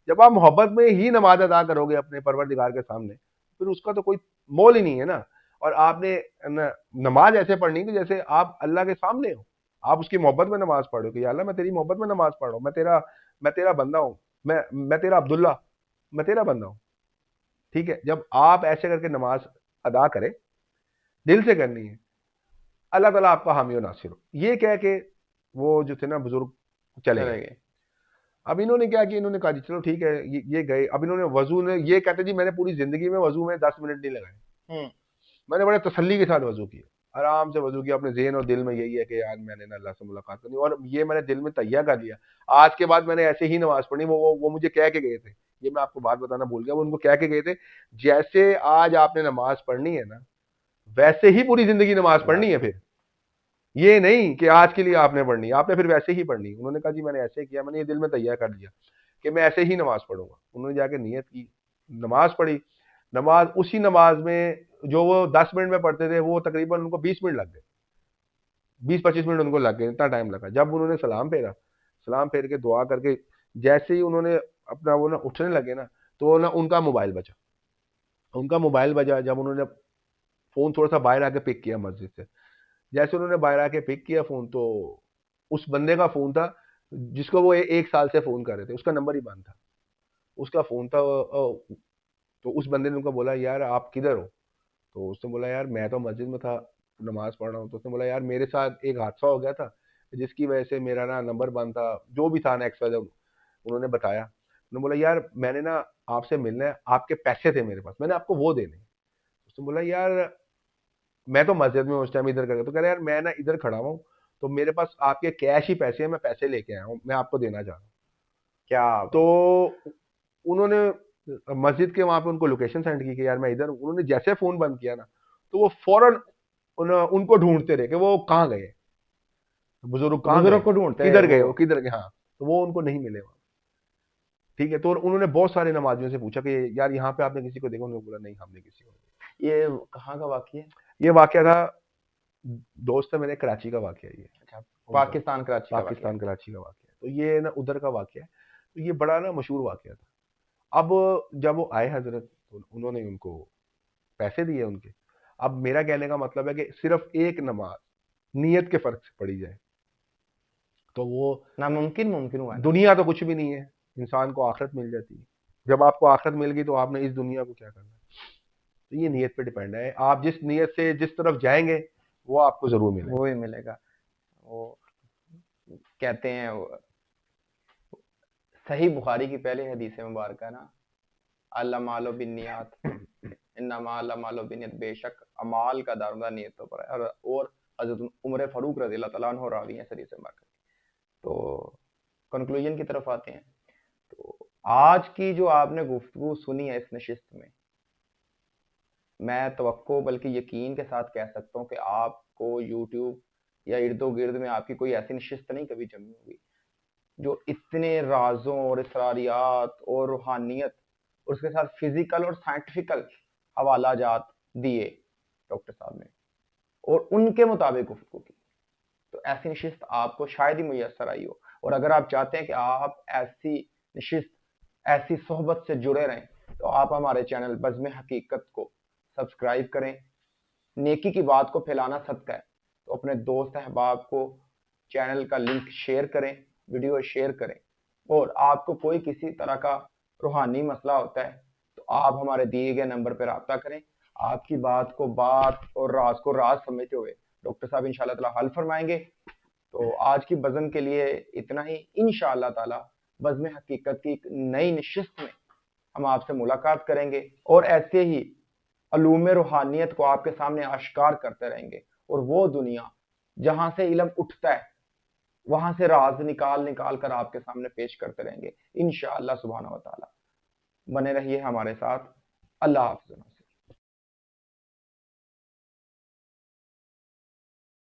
जब आप मोहब्बत में ही नमाज अदा करोगे अपने परवरदिगार के सामने, फिर उसका तो कोई मोल ही नहीं है ना। और आपने नमाज ऐसे पढ़नी कि जैसे आप अल्लाह के सामने हो, आप उसकी मोहब्बत में नमाज पढ़ो कि या अल्लाह मैं तेरी मोहब्बत में नमाज पढ़ रहा हूँ, मैं तेरा बंदा हूँ, मैं तेरा अब्दुल्ला, मैं तेरा बंदा हूँ, ठीक है। जब आप ऐसे करके नमाज अदा करें, दिल से करनी है, अल्लाह ताला आपका हामी और नासिर हो, ये कह के वो जो थे ना बुजुर्ग चले चले गए। गए। अब इन्होंने क्या किया, इन्होंने कहा जी चलो ठीक है, ये गए, अब इन्होंने वजू ने, ये कहते जी मैंने पूरी जिंदगी में वजू में 10 मिनट नहीं लगाए, हम्म। मैंने बड़े तसल्ली के साथ वजू किया, आराम से वजू किया, अपने जेहन और दिल में यही है कि यार मैंने ना अल्लाह से मुलाकात करनी, और ये मैंने दिल में तैयार कर लिया, आज के बाद मैंने ऐसे ही नमाज पढ़नी। वो मुझे कह के गए थे, ये मैं आपको बात बताना भूल गया, वो उनको कह के गए थे, जैसे आज आपने नमाज पढ़नी है ना, वैसे ही पूरी जिंदगी नमाज अल्लाह पढ़नी है, अकबर। फिर ये नहीं कि आज के लिए आपने पढ़नी, आपने फिर वैसे ही पढ़नी। उन्होंने कहा जी मैंने ऐसे किया, मैंने ये दिल में तैयार कर लिया कि मैं ऐसे ही नमाज पढ़ूंगा। उन्होंने जाके नियत की, नमाज पढ़ी, नमाज उसी नमाज में जो वो 10 मिनट में पढ़ते थे वो तकरीबन उनको 20 मिनट लग गए, 20-25 मिनट उनको लग गए, इतना टाइम लगा। जब उन्होंने सलाम फेरा, सलाम फेर के दुआ करके जैसे ही उन्होंने अपना वो ना उठने लगे ना, तो ना उनका मोबाइल बजा। उनका मोबाइल बजा जब उन्होंने फोन थोड़ा सा बाहर आके पिक किया मस्जिद से। जैसे उन्होंने बाहर आके पिक किया फोन, तो उस बंदे का फोन था जिसको वो 1 साल से फोन कर रहे थे, उसका नंबर ही बंद था, उसका फोन था। तो उस बंदे ने उनको बोला यार आप किधर हो? तो उसने बोला यार मैं तो मस्जिद में था, नमाज पढ़ रहा हूँ। तो उसने बोला यार मेरे साथ एक हादसा हो गया था जिसकी वजह से मेरा ना नंबर बंद था, जो भी था ना एक्स्ट्रा जब उन्होंने बताया। उन्होंने बोला यार मैंने ना आपसे मिलना है, आपके पैसे थे मेरे पास, मैंने आपको वो देने हैं। उसने बोला यार मैं तो मस्जिद में उस टाइम इधर कर, तो कह रहा यार मैं ना इधर खड़ा हुआ हूँ, तो मेरे पास आपके कैश ही पैसे हैं, मैं पैसे लेके आया हूँ, मैं आपको देना चाह रहा हूँ। क्या तो उन्होंने मस्जिद के वहां पे उनको लोकेशन सेंड की कि यार मैं इधर हूँ। उन्होंने जैसे फोन बंद किया ना, तो वो फौरन उनको ढूंढते रहे कि वो कहाँ गए, बुजुर्ग कहाँ गए, बुजुर्ग को ढूंढते हैं किधर गए, वो। वो किधर गए। हाँ, तो वो उनको नहीं मिले वहां। ठीक है, तो उन्होंने बहुत सारे नमाजियों से पूछा कि यार यहाँ पे आपने किसी को देखा? उन्होंने बोला नहीं, हमने किसी को नहीं। ये कहाँ का वाकई है? ये वाकया था, दोस्त है मेरे, कराची का वाकया ये, अच्छा, उनका, पाकिस्तान कराची का वाकई है। पाकिस्तान कराची का वाकया। तो ये ना उधर का वाकया है। तो ये बड़ा ना मशहूर वाकया था। अब जब वो आए हजरत, तो उन्होंने उनको पैसे दिए उनके। अब मेरा कहने का मतलब है कि सिर्फ एक नमाज नियत के फर्क से पड़ी जाए तो वो, नामुमकिन मुमकिन हुआ है ना। दुनिया तो कुछ भी नहीं है, इंसान को आखिरत मिल जाती है। जब आपको आखिरत मिल गई तो आपने इस दुनिया को क्या करना है? तो ये नियत पे डिपेंड है, आप जिस नियत से जिस तरफ जाएंगे वो आपको जरूर वो मिलेगा। ही मिलेगा। वो कहते हैं सही बुखारी की पहली हदीस मुबारक है ना, अल्ला मालो बिन्नियात, इन्नमा अल्ला मालो बिन्नियत, बेशक अमाल का दारोमदार नियतों पर है। और हजरत उमर फारूक रजी अल्लाह तआला अन्हु रावी हैं हदीस मुबारक। तो कंक्लूजन की तरफ आते हैं। तो आज की जो आपने गुफ्तगू सुनी है इस नशिस्त में, मैं तवक्को बल्कि यकीन के साथ कह सकता हूँ कि आपको यूट्यूब या इर्दो गिर्द में आपकी कोई ऐसी नशिस्त नहीं कभी जमी होगी जो इतने राजों और इसरारियात और रूहानियत और उसके साथ फिजिकल और साइंटिफिकल हवाला जात दिए डॉक्टर साहब ने और उनके मुताबिक गुफ्तगू की। तो ऐसी नशिस्त आपको शायद ही मुयसर आई हो। और अगर आप चाहते हैं कि आप ऐसी नशिस्त, ऐसी सोहबत से जुड़े रहें, तो आप हमारे चैनल बज़्म हकीकत को सब्सक्राइब करें। नेकी की बात को फैलाना सदका है, तो अपने दोस्त अहबाब को चैनल का लिंक शेयर करें, वीडियो शेयर करें। और आपको कोई किसी तरह का रूहानी मसला होता है तो आप हमारे दिए गए नंबर पर रब्ता करें। आपकी बात को बात और राज को राज समझते हुए डॉक्टर साहब इंशाल्लाह ताला हल फरमाएंगे। तो आज की बज़म के लिए इतना ही। इंशाअल्लाह ताला बज़्म हकीकत की एक नई नशिस्त में हम आपसे मुलाकात करेंगे और ऐसे ही अलूम रूहानियत को आपके सामने आश्कार करते रहेंगे। और वो दुनिया जहां से इल्म उठता है वहां से राज निकाल निकाल कर आपके सामने पेश करते रहेंगे इंशाअल्लाह सुब्हानहू व तआला। बने रहिए हमारे साथ। अल्लाह हाफ़िज़।